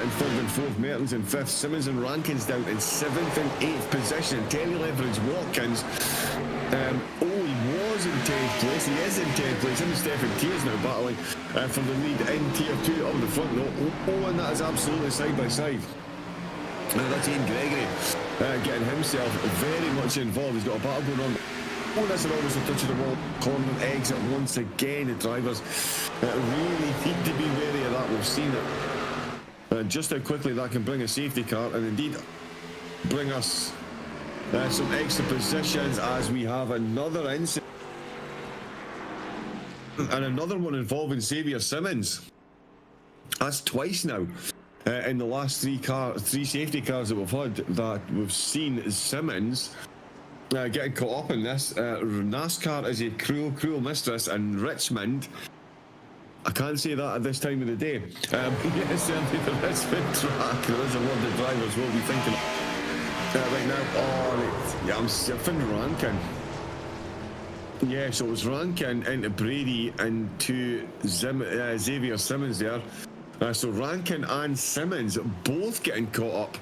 3rd and 4th, Mertens in 5th, Simmons and Rankin's down in 7th and 8th position. Terry Leverage Watkins, he was in 10th place, he is in 10th place. Him and Stephen Tiers now battling for the lead in Tier 2 up in the front. No, and that is absolutely side by side. That's Ian Gregory getting himself very much involved. He's got a battle going on. Oh, that's almost a touch of the wall. Corner exit once again. The drivers really need to be wary of that. We've seen it. Just how quickly that can bring a safety car, and indeed bring us some extra positions as we have another incident. And another one involving Xavier Simmons. That's twice now. In the last 3 safety cars that we've had, that we've seen Simmons getting caught up in this. NASCAR is a cruel, cruel mistress, and Richmond, I can't say that at this time of the day. Yes, certainly the Richmond track, there is a lot the drivers will be thinking right now. Oh, yeah, I'm sipping Rankin. Yeah, so it was Rankin into Brady and to Xavier Simmons there. So Rankin and Simmons both getting caught up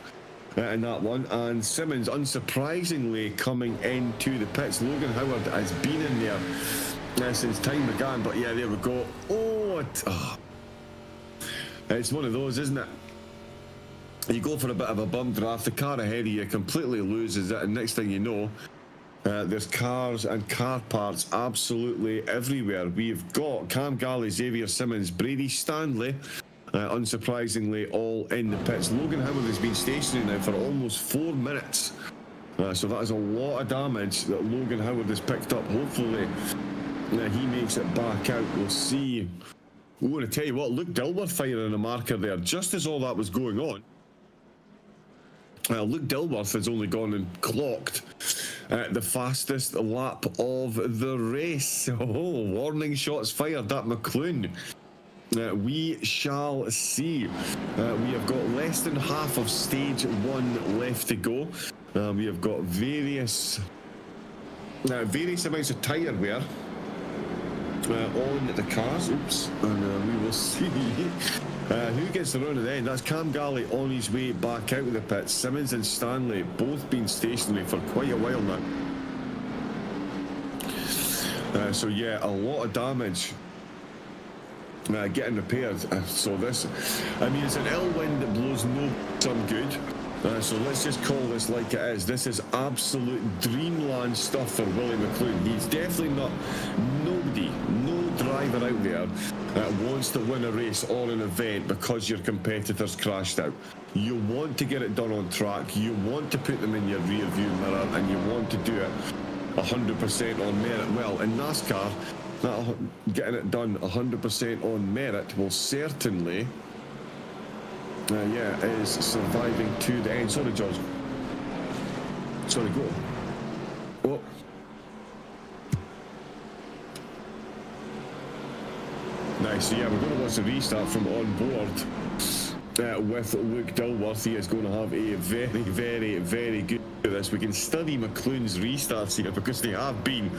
in that one, and Simmons unsurprisingly coming into the pits. Logan Howard has been in there since time began, but yeah, there we go. It's one of those, isn't it? You go for a bit of a bump draft, the car ahead of you completely loses it, and next thing you know, There's cars and car parts absolutely everywhere. We've got Cam Galley, Xavier Simmons, Brady Stanley, unsurprisingly, all in the pits. Logan Howard has been stationary now for almost 4 minutes. So that is a lot of damage that Logan Howard has picked up. Hopefully, he makes it back out. We'll see. I'm going to tell you what, Luke Dilworth firing a marker there just as all that was going on. Luke Dilworth has only gone and clocked the fastest lap of the race. Oh, warning shots fired at McLean. We shall see. We have got less than half of stage 1 left to go. We have got various amounts of tyre wear on the cars. Oops. And we will see who gets the run at the end. That's Cam Galley on his way back out of the pits. Simmons and Stanley both been stationary for quite a while now. So yeah, a lot of damage getting repaired. So this, I mean, it's an ill wind that blows no some good. So let's just call this like it is. This is absolute dreamland stuff for Willie McLean. He's definitely not, no driver out there that wants to win a race or an event because your competitors crashed out. You want to get it done on track, you want to put them in your rear view mirror, and you want to do it 100% on merit. Well, in NASCAR, getting it done 100% on merit will certainly is surviving to the end. Sorry, George. Sorry, go. Oh. Nice. So yeah, we're going to watch the restart from on board with Luke Dilworth. He is going to have a very good at this. We can study McLean's restarts here because they have been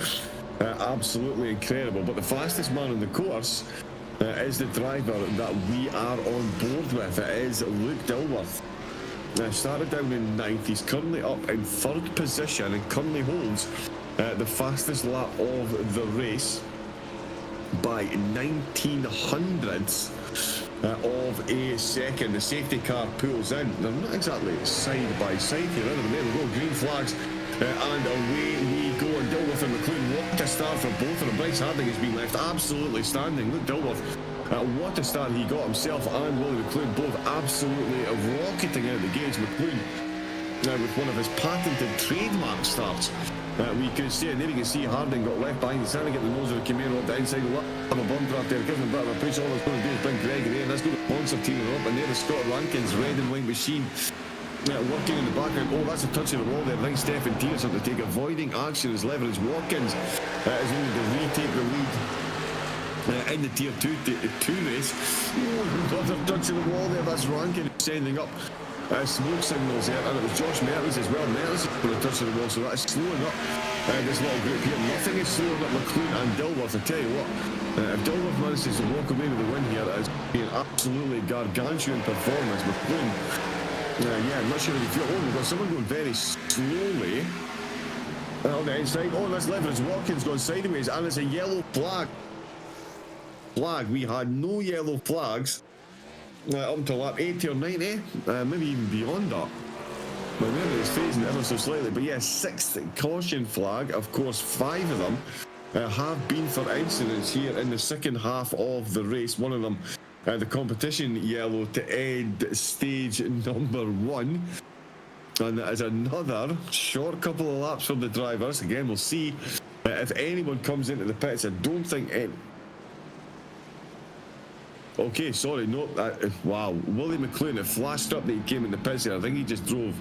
absolutely incredible. But the fastest man on the course is the driver that we are on board with. It is Luke Dilworth. Started down in 9th. He's currently up in 3rd position and currently holds the fastest lap of the race by 1900ths of a second. The safety car pulls in. They're not exactly side by side here. There we go. Green flags. And away we go. And Dilworth and McLean, what a start for both of them. Bryce Harding has been left absolutely standing. Look, Dilworth, what a start he got himself and Willie McLean, both absolutely rocketing out the gates. McLean with one of his patented trademark starts. We could see, and there you can see Harding got left behind. He's trying to get the nose of the Camaro up the inside. We'll have a bump draft there, give him a bit of a push. All it's going to do is bring Gregory in. That's going to sponsor team up, and there is Scott Rankin's red and white machine. Working in the background. Oh, that's a touch of the wall there. I think Stephen Tears have to take avoiding action as Leverage Watkins is going to retake the lead in the Tier 2 race. Oh, another touch of the wall there. That's Rankin sending up smoke signals there, and it was Josh Mertens as well. Mertens is going to touch the wall, so that is slowing up this little group here. Nothing is slowing up McLean and Dilworth. I tell you what, if Dilworth manages to walk away with the win here, it is an absolutely gargantuan performance. McLean. I'm not sure if you feel. Oh, we've got someone going very slowly on the inside. Oh, that's Leverage Watkins going sideways, and it's a yellow flag. We had no yellow flags up until lap 80 or 90, maybe even beyond that. Well, maybe it's phasing ever so slightly, but yeah, 6th caution flag. Of course, 5 of them have been for incidents here in the second half of the race. One of them. The competition yellow to end stage number 1, and that is another short couple of laps from the drivers. Again, we'll see if anyone comes into the pits. I don't think any. Okay, sorry, no. Wow, Willie McLean, it flashed up that he came in the pits here. I think he just drove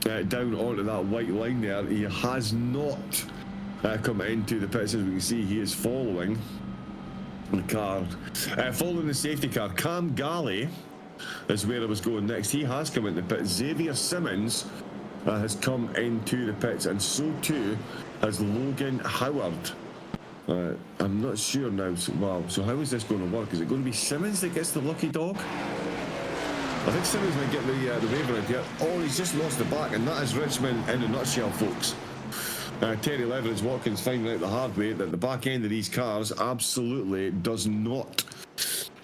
down onto that white line there. He has not come into the pits. As we can see, he is following the car, following the safety car. Cam Galley is where I was going next. He has come into the pits. Xavier Simmons has come into the pits, and so too has Logan Howard. I'm not sure now. Wow, so how is this going to work? Is it going to be Simmons that gets the lucky dog? I think Simmons might get the waiver in here. Oh, he's just lost the back, and that is Richmond in a nutshell, folks. Terry Leverage Watkins finding out the hard way that the back end of these cars absolutely does not,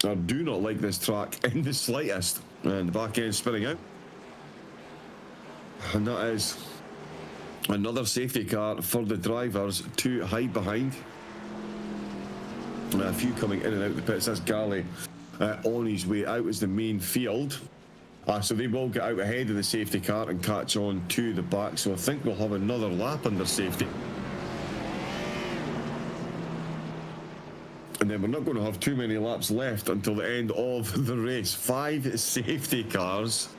or do not like this track in the slightest. And the back end spinning out. And that is Another safety car for the drivers to hide behind. A few coming in and out of the pits. That's Galley on his way out as the main field. So they will get out ahead of the safety car and catch on to the back. So I think we'll have another lap under safety. And then we're not going to have too many laps left until the end of the race. 5 safety cars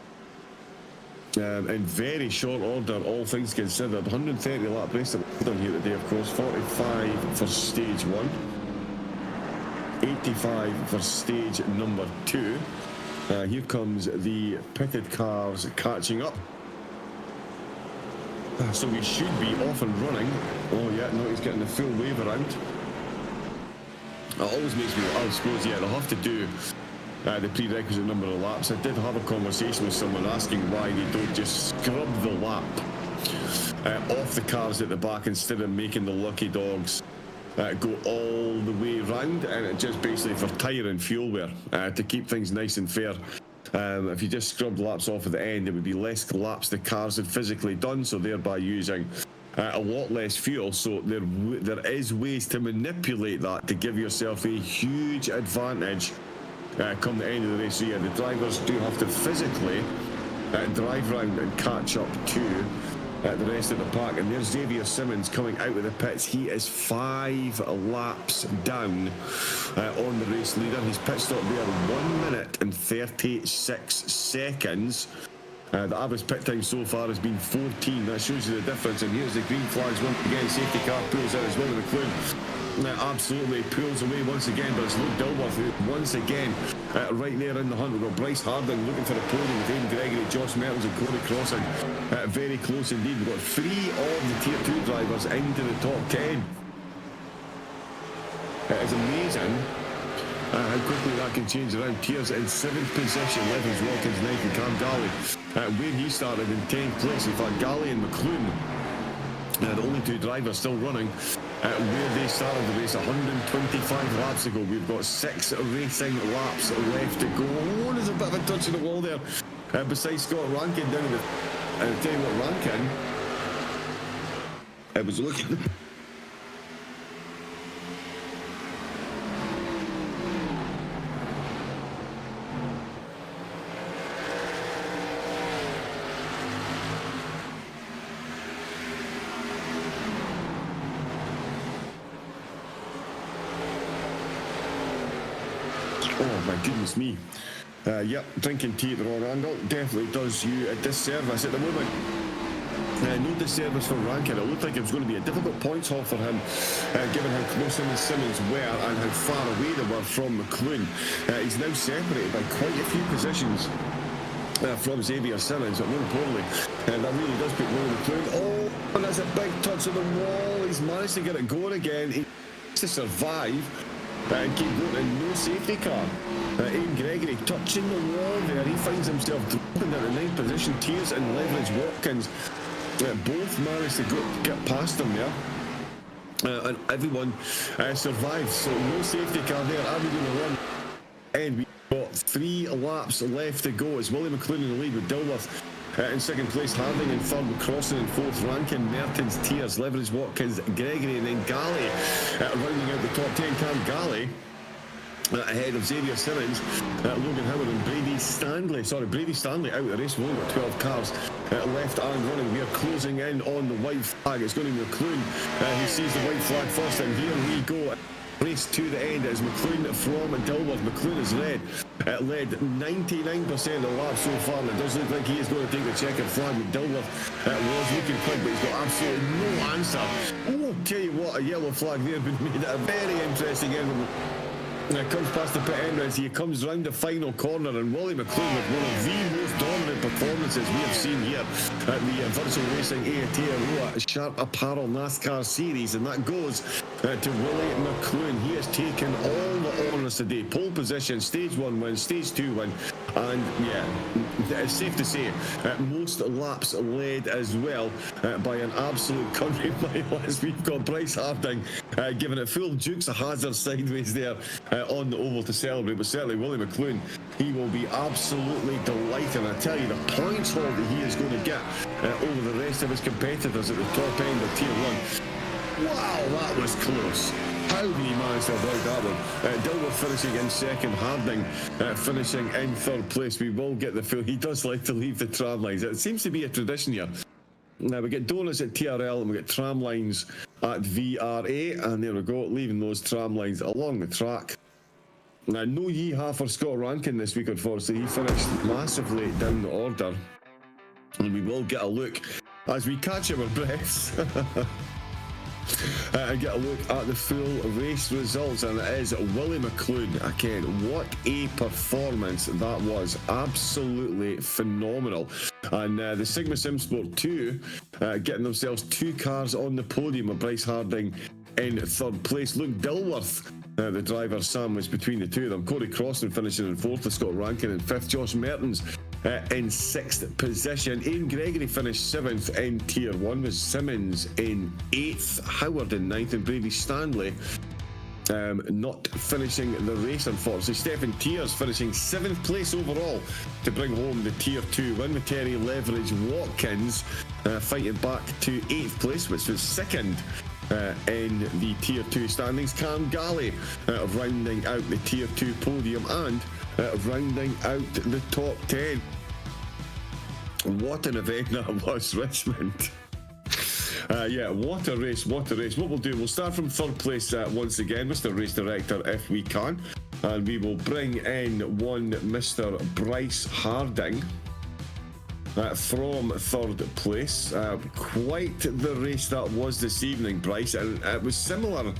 in very short order, all things considered. 130 lap race that we've done here today, of course. 45 for stage 1. 85 for stage number 2. Here comes the pitted cars catching up. So we should be off and running. Oh yeah, no, he's getting the full wave around. It always makes me, I suppose, yeah, they'll have to do the prerequisite number of laps. I did have a conversation with someone asking why they don't just scrub the lap off the cars at the back instead of making the lucky dogs go all the way round, and it just basically for tyre and fuel wear to keep things nice and fair. If you just scrubbed laps off at the end, it would be less laps the cars had physically done, so thereby using a lot less fuel. So there is ways to manipulate that to give yourself a huge advantage come the end of the race. So yeah, the drivers do have to physically drive round and catch up to the rest of the pack. And there's Xavier Simmons coming out of the pits. He is 5 laps down on the race leader. His pit stop there 1 minute and 36 seconds. The average pit time so far has been 14. That shows you the difference. And here's the green flags once again. Safety car pulls out as well with McLean. Absolutely pulls away once again, but it's Luke Dilworth who once again right there in the hunt. We've got Bryce Harding looking for a podium with Aidan Gregory, Josh Mertens and Corey Crossing. Very close indeed. We've got 3 of the tier 2 drivers into the top 10. It is amazing how quickly that can change around. Tiers in 7th position, Levens, Watkins, 9th and Cam Galley. Where he started in 10th place. In fact, Galley and McLean, the only 2 drivers still running where they started the race 125 laps ago. We've got 6 racing laps left to go. Oh, there's a bit of a touch of the wall there. Besides Scott Rankin down in the... I'll tell you what, Rankin... I was looking... Oh my goodness me. Yep, drinking tea at the wrong angle definitely does you a disservice at the moment. No disservice for Rankin. It looked like it was going to be a difficult points haul for him, given how close him and Simmons were and how far away they were from McLean. He's now separated by quite a few positions from Xavier Simmons, but more importantly, that really does put Willie McLean. Oh, and that's a big touch of the wall. He's managed to get it going again. He needs to survive and keep going, and no safety car. Aidan Gregory touching the wall there. He finds himself dropping at the 9th position. Tiers and Leverage Watkins both managed to get past him there. And everyone survives. So no safety car there. Are we going to run? And we've got 3 laps left to go. It's Willie McLean in the lead with Dilworth in 2nd place, Harding in 3rd, Crossing in 4th, Rankin, Mertens, Tiers, Leverage Watkins, Gregory, and then Galley rounding out the top 10. Cam Galley ahead of Xavier Simmons, Logan Howard and Brady Stanley out of the race. We've only got 12 cars left and running. We are closing in on the white flag. It's going to be McLean who sees the white flag first, and here we go. Race to the end as McLean from Dilworth. McLean has led 99% of the laps so far, and it does look like he is going to take the checkered flag. Dilworth was looking quick, but he's got absolutely no answer. Oh, tell you what, a yellow flag there would made it a very interesting end. Comes past the pit entrance, he comes round the final corner, and Willie McLean with one of the most dominant performances we have seen here at the Virtual Racing Aotearoa Sharp Apparel NASCAR Series, and that goes to Willie McLoone. He has taken all the honours today. Pole position, stage 1 win, stage 2 win, and yeah, it's safe to say most laps led as well by an absolute country mile, as we've got Bryce Harding giving it full Dukes of Hazzard sideways there on the oval to celebrate. But certainly Willie McLoone, he will be absolutely delighted. I tell you, the points haul that he is going to get over the rest of his competitors at the top end of Tier 1. Wow, that was close. How did he manage to avoid that one? Dilworth finishing in second, Harding finishing in third place. We will get the full. He does like to leave the tram lines. It seems to be a tradition here. Now we get donuts at TRL and we get tram lines at VRA, and there we go, leaving those tram lines along the track. Now, no yeehaw for Scott Rankin this week, unfortunately. He finished massively down the order, and we will get a look as we catch our breaths. And get a look at the full race results, and it is Willie McLoone again. What a performance that was, absolutely phenomenal. And the Sigma Sim Sport 2 getting themselves 2 cars on the podium with Bryce Harding in third place. Luke Dilworth, the driver sandwiched between the two of them. Corey Crossan finishing in fourth, with Scott Rankin in fifth. Josh Mertens in sixth position. Ian Gregory finished seventh in Tier 1, with Simmons in eighth, Howard in ninth, and Brady Stanley not finishing the race, unfortunately. Stephen Tiers finishing 7th place overall to bring home the Tier 2 win, with Terry Leverage Watkins fighting back to 8th place, which was second in the Tier 2 standings. Cam Galley rounding out the Tier 2 podium and rounding out the top 10. What an event that was, Richmond. Yeah, what a race, what a race. What we'll do, we'll start from third place once again, Mr. Race Director, if we can. And we will bring in one Mr. Bryce Harding from third place. Quite the race that was this evening, Bryce. And it was similar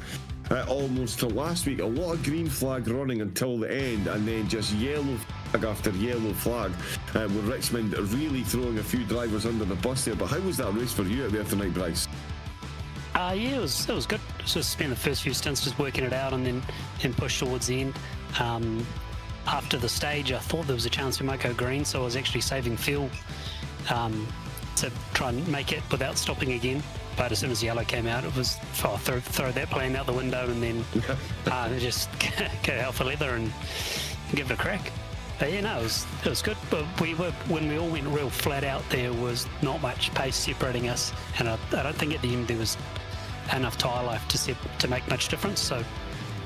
almost to last week. A lot of green flag running until the end, and then just yellow flag after yellow flag, with Richmond really throwing a few drivers under the bus there. But how was that race for you out there tonight, Bryce? Yeah, it was good. Just spent the first few stints just working it out, and then push towards the end. After the stage, I thought there was a chance we might go green, so I was actually saving fuel to try and make it without stopping again. But as soon as yellow came out, it was throw that plan out the window, and then just go out for leather and give it a crack. But yeah, no, it was good. But when we all went real flat out, there was not much pace separating us, and I don't think at the end there was enough tyre life to make much difference. So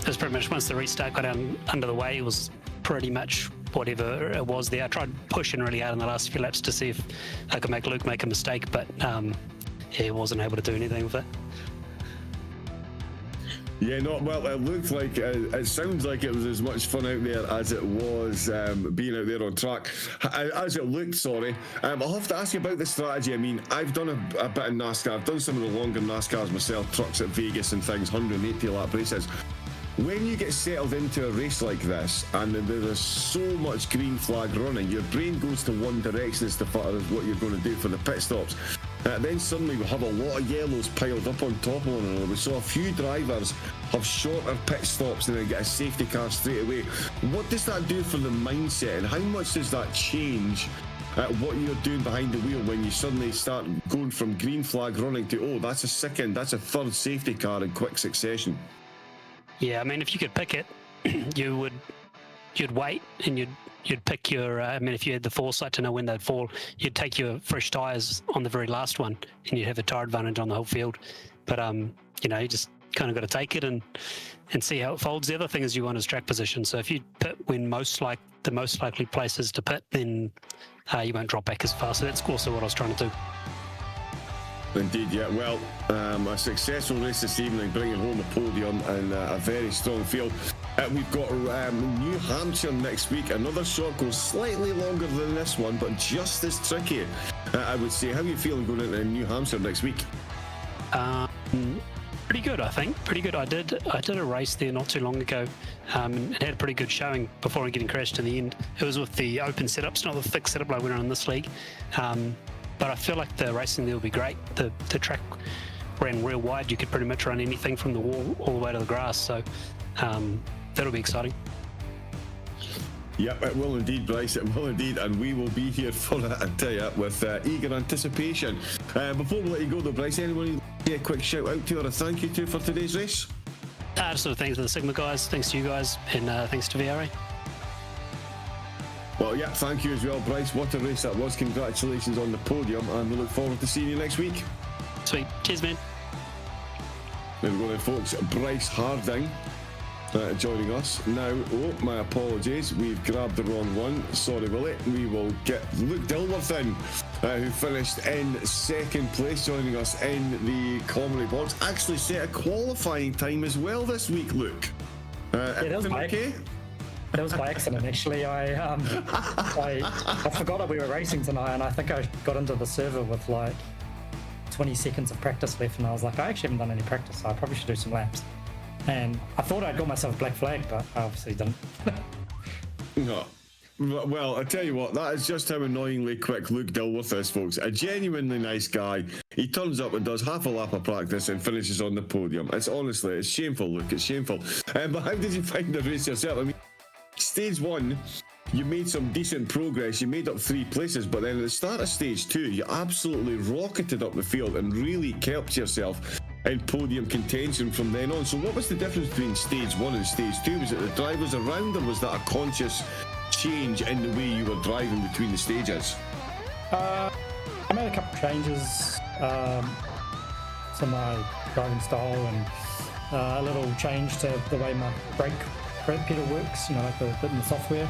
it was pretty much, once the restart got under the way, it was pretty much whatever it was there. I tried pushing really hard in the last few laps to see if I could make Luke make a mistake, but he wasn't able to do anything with it. Yeah, well, it looked like, it sounds like it was as much fun out there as it was being out there on track. As it looked, sorry. I'll have to ask you about the strategy. I mean, I've done a bit of NASCAR. I've done some of the longer NASCARs myself, trucks at Vegas and things, 180 lap races. When you get settled into a race like this, and there's so much green flag running, your brain goes to one direction as to what you're going to do for the pit stops. Then suddenly we have a lot of yellows piled up on top of one another. We saw a few drivers have shorter pit stops and then get a safety car straight away. What does that do for the mindset, and how much does that change what you're doing behind the wheel when you suddenly start going from green flag running to, oh, that's a third safety car in quick succession? Yeah, I mean, if you could pick it, you'd wait and you'd pick your. I mean, if you had the foresight to know when they'd fall, you'd take your fresh tyres on the very last one, and you'd have a tyre advantage on the whole field. But you just kind of got to take it and see how it folds. The other thing is you want is track position. So if you pit when the most likely places to pit, then you won't drop back as fast. So that's also what I was trying to do. Indeed, yeah. Well, a successful race this evening, bringing home a podium and a very strong field. We've got New Hampshire next week. Another short course, slightly longer than this one, but just as tricky, I would say. How are you feeling going into New Hampshire next week? Pretty good, I think. Pretty good. I did a race there not too long ago, and had a pretty good showing before getting crashed in the end. It was with the open setups, not the thick setup like we run in this league. But I feel like the racing there will be great. The track ran real wide. You could pretty much run anything from the wall all the way to the grass. So that'll be exciting. Yep, it will indeed, Bryce, it will indeed, and we will be here for it, I tell you, with eager anticipation. Before we let you go though, Bryce, anyone a quick shout out to or a thank you to for today's race? Just sort of thanks to the Sigma guys, thanks to you guys, and thanks to VRA. Well, yeah, thank you as well, Bryce. What a race that was. Congratulations on the podium, and we look forward to seeing you next week. Sweet. Cheers, man. There we go then, folks. Bryce Harding joining us now. Oh, my apologies, we've grabbed the wrong one. Sorry, Willie. We will get Luke Dilworth in, who finished in second place, joining us in the comedy box. Actually set a qualifying time as well this week, Luke. That was okay? That was by accident, actually. I forgot that we were racing tonight, and I think I got into the server with like 20 seconds of practice left, and I was like, I actually haven't done any practice, so I probably should do some laps. And I thought I'd got myself a black flag, but I obviously didn't. No. Well, I tell you what, that is just how annoyingly quick Luke Dilworth is, folks. A genuinely nice guy. He turns up and does half a lap of practice and finishes on the podium. It's honestly, it's shameful, Luke. It's shameful. But how did you find the race yourself? I mean, stage one, you made some decent progress. You made up 3 places, but then at the start of stage 2, you absolutely rocketed up the field and really kept yourself in podium contention from then on. So what was the difference between stage 1 and stage 2? Was it the drivers around, or was that a conscious change in the way you were driving between the stages? I made a couple of changes to my driving style, and a little change to the way my brake pedal works, you know, like the bit in the software.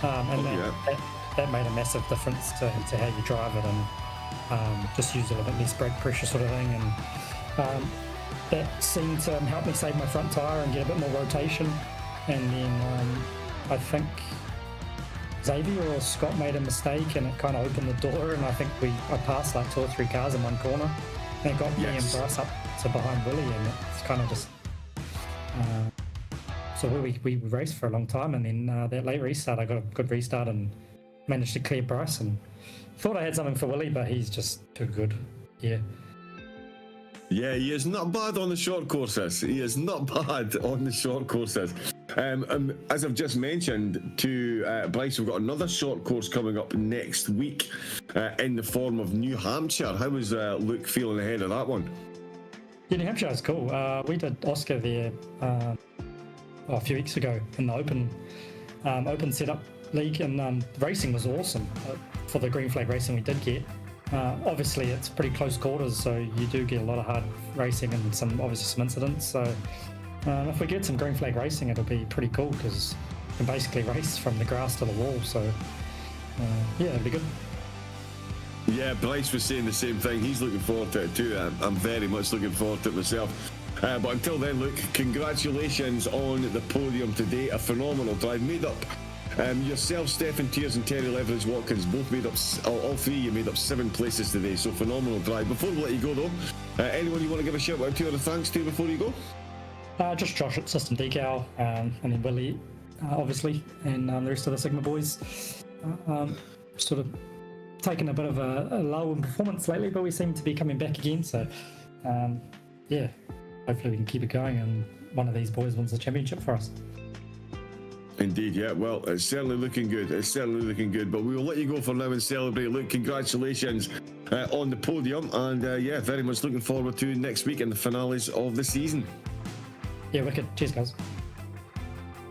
That made a massive difference to how you drive it, and just use a little bit less brake pressure sort of thing. And that seemed to help me save my front tyre and get a bit more rotation. And then I think Xavier or Scott made a mistake, and it kind of opened the door, and I think I passed like 2 or 3 cars in one corner, and it got me and Bryce up to behind Willie, and it's kind of just so we raced for a long time, and then that late restart, I got a good restart and managed to clear Bryce, and thought I had something for Willie, but he's just too good. Yeah, he is not bad on the short courses. He is not bad on the short courses. As I've just mentioned to Bryce, we've got another short course coming up next week in the form of New Hampshire. How was Luke feeling ahead of that one? Yeah, New Hampshire is cool. We did Oscar there a few weeks ago in the open setup league, and the racing was awesome for the green flag racing we did get. Obviously it's pretty close quarters, so you do get a lot of hard racing and some incidents. So if we get some green flag racing, it'll be pretty cool, because you can basically race from the grass to the wall. So yeah, it'll be good. Yeah, Bryce was saying the same thing. He's looking forward to it too. I'm very much looking forward to it myself. But until then, Luke, congratulations on the podium today. A phenomenal drive. Made up yourself, Stephen Tears and Terry Leveridge Watkins both made up, all 3 you made up 7 places today, so phenomenal drive. Before we let you go though, anyone you want to give a shout out to or a thanks to before you go? Just Josh at System Decal, and then Willie, obviously, and the rest of the Sigma boys. Sort of taken a bit of a low in performance lately, but we seem to be coming back again, so yeah, hopefully we can keep it going and one of these boys wins the championship for us. Indeed, yeah. Well, it's certainly looking good. It's certainly looking good. But we will let you go for now and celebrate. Luke, congratulations on the podium. And yeah, very much looking forward to next week and the finales of the season. Yeah, wicked. Cheers, guys.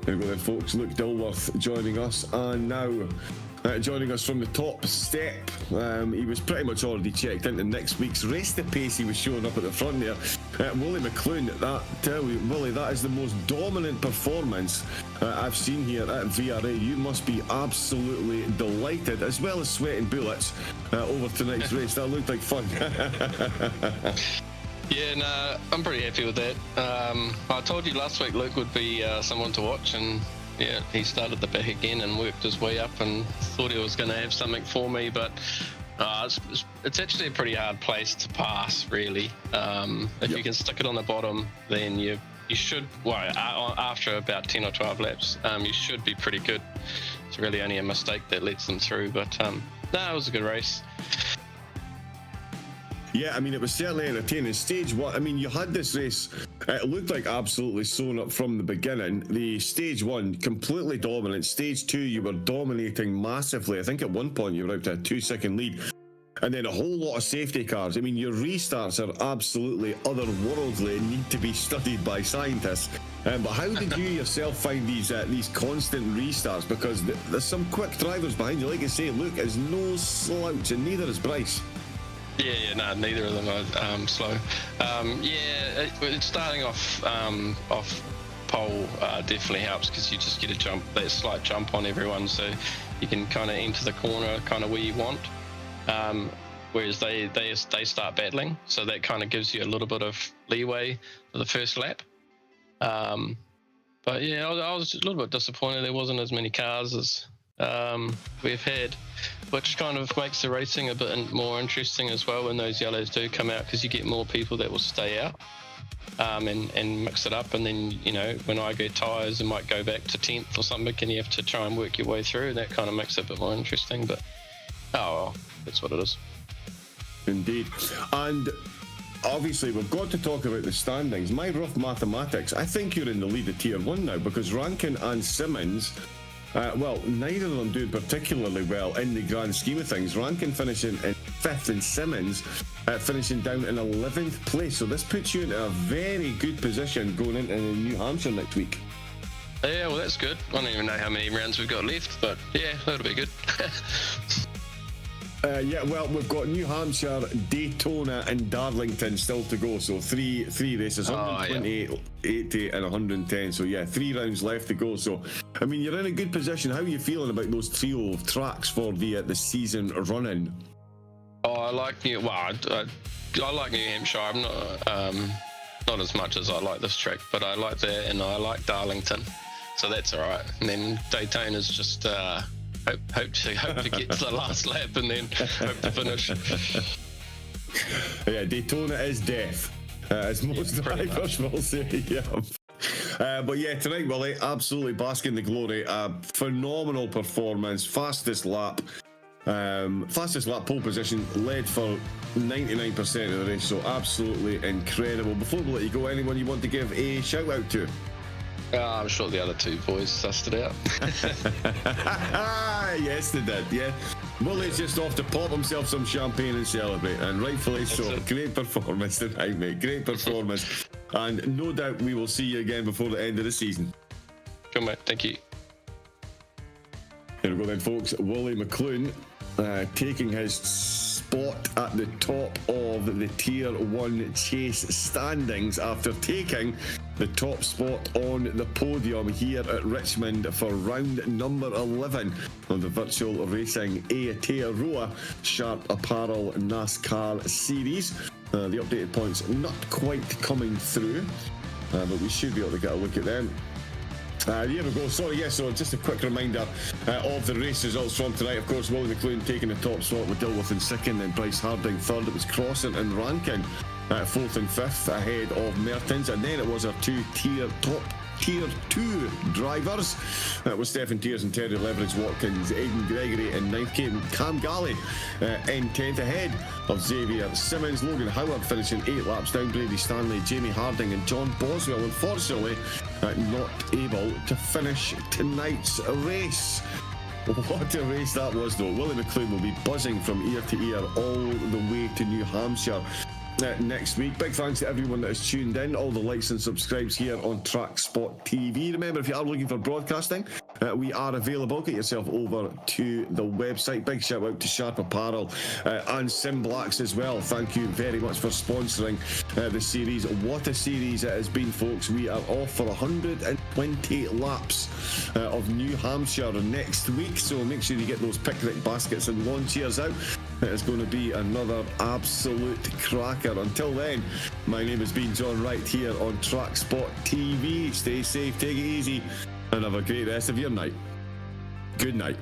There we go then, folks. Luke Dilworth joining us. And now joining us from the top step. He was pretty much already checked into next week's race. The pace he was showing up at the front there. Willie McClune, Willie, that is the most dominant performance I've seen here at VRA. You must be absolutely delighted, as well as sweating bullets over tonight's race. That looked like fun. Yeah, no, I'm pretty happy with that. I told you last week Luke would be someone to watch, and yeah, he started the back again and worked his way up, and thought he was going to have something for me, but it's actually a pretty hard place to pass, really. If you can stick it on the bottom, then you should, well, after about 10 or 12 laps, you should be pretty good. It's really only a mistake that lets them through, but no, it was a good race. Yeah, I mean, it was certainly entertaining. Stage one, I mean, you had this race, it looked like absolutely sewn up from the beginning. The stage one, completely dominant. Stage two, you were dominating massively. I think at one point you were out to a 2-second lead. And then a whole lot of safety cars. I mean, your restarts are absolutely otherworldly and need to be studied by scientists. But how did you yourself find these constant restarts? Because there's some quick drivers behind you. Like I say, Luke is no slouch, and neither is Bryce. Yeah, no, neither of them are slow. It's starting off pole definitely helps, because you just get that slight jump on everyone, so you can kind of enter the corner kind of where you want. Whereas they start battling, so that kind of gives you a little bit of leeway for the first lap. But yeah, I was a little bit disappointed there wasn't as many cars as we've had, which kind of makes the racing a bit more interesting as well when those yellows do come out, because you get more people that will stay out and mix it up. And then, when I get tyres, it might go back to 10th or something, and you have to try and work your way through. That kind of makes it a bit more interesting, but that's what it is. Indeed. And obviously we've got to talk about the standings. My rough mathematics, I think you're in the lead of Tier 1 now, because Rankin and Simmons, neither of them doing particularly well in the grand scheme of things. Rankin finishing in 5th and Simmons finishing down in 11th place. So this puts you in a very good position going into New Hampshire next week. Yeah, well, that's good. I don't even know how many rounds we've got left, but yeah, that'll be good. We've got New Hampshire, Daytona, and Darlington still to go. So three races, 128, 80, and 110. So yeah, 3 rounds left to go. So I mean, you're in a good position. How are you feeling about those trio of tracks for the season running? Oh, I like I like New Hampshire. I'm not as much as I like this track, but I like that, and I like Darlington. So that's all right. And then Daytona's just. Hope to get to the last lap and then hope to finish. Yeah, Daytona is death, as most drivers will say. Yeah. But yeah, tonight, Willie, absolutely bask in the glory. Phenomenal performance, fastest lap pole position, led for 99% of the race. So absolutely incredible. Before we let you go, anyone you want to give a shout out to? I'm sure the other two boys sussed it out. Yes, they did, yeah. Willie's just off to pop himself some champagne and celebrate, and rightfully so. Great performance tonight, mate. Great performance. And no doubt we will see you again before the end of the season. Good, mate. Thank you. Here we go then, folks. Willie McClune taking his spot at the top of the Tier 1 chase standings after taking the top spot on the podium here at Richmond for round number 11 of the virtual Racing Aotearoa Sharp Apparel NASCAR Series. The updated points not quite coming through, but we should be able to get a look at them. Here we go. So just a quick reminder of the race results from tonight. Of course, Willie McClune taking the top spot with Dilworth in second, then Bryce Harding third. It was Crossan and Rankin fourth and fifth ahead of Mertens, and then it was our top Tier 2 drivers. That was Stephen Tears and Terry Leverage Watkins, Aidan Gregory in 9th, Cam Galley in 10th ahead of Xavier Simmons. Logan Howard finishing 8 laps down, Brady Stanley, Jamie Harding and John Boswell unfortunately not able to finish tonight's race. What a race that was though. Willie McClune will be buzzing from ear to ear all the way to New Hampshire next week. Big thanks to everyone that has tuned in, all the likes and subscribes here on TrackSpotTV. Remember, if you are looking for broadcasting, we are available. Get yourself over to the website. Big shout out to Sharp Apparel and Sim Blacks as well. Thank you very much for sponsoring the series. What a series it has been, folks. We are off for 120 laps of New Hampshire next week, so make sure you get those picnic baskets and lawn chairs out. It's going to be another absolute cracker. Until then, my name has been John Wright here on TrackSpotTV. Stay safe, take it easy, and have a great rest of your night. Good night.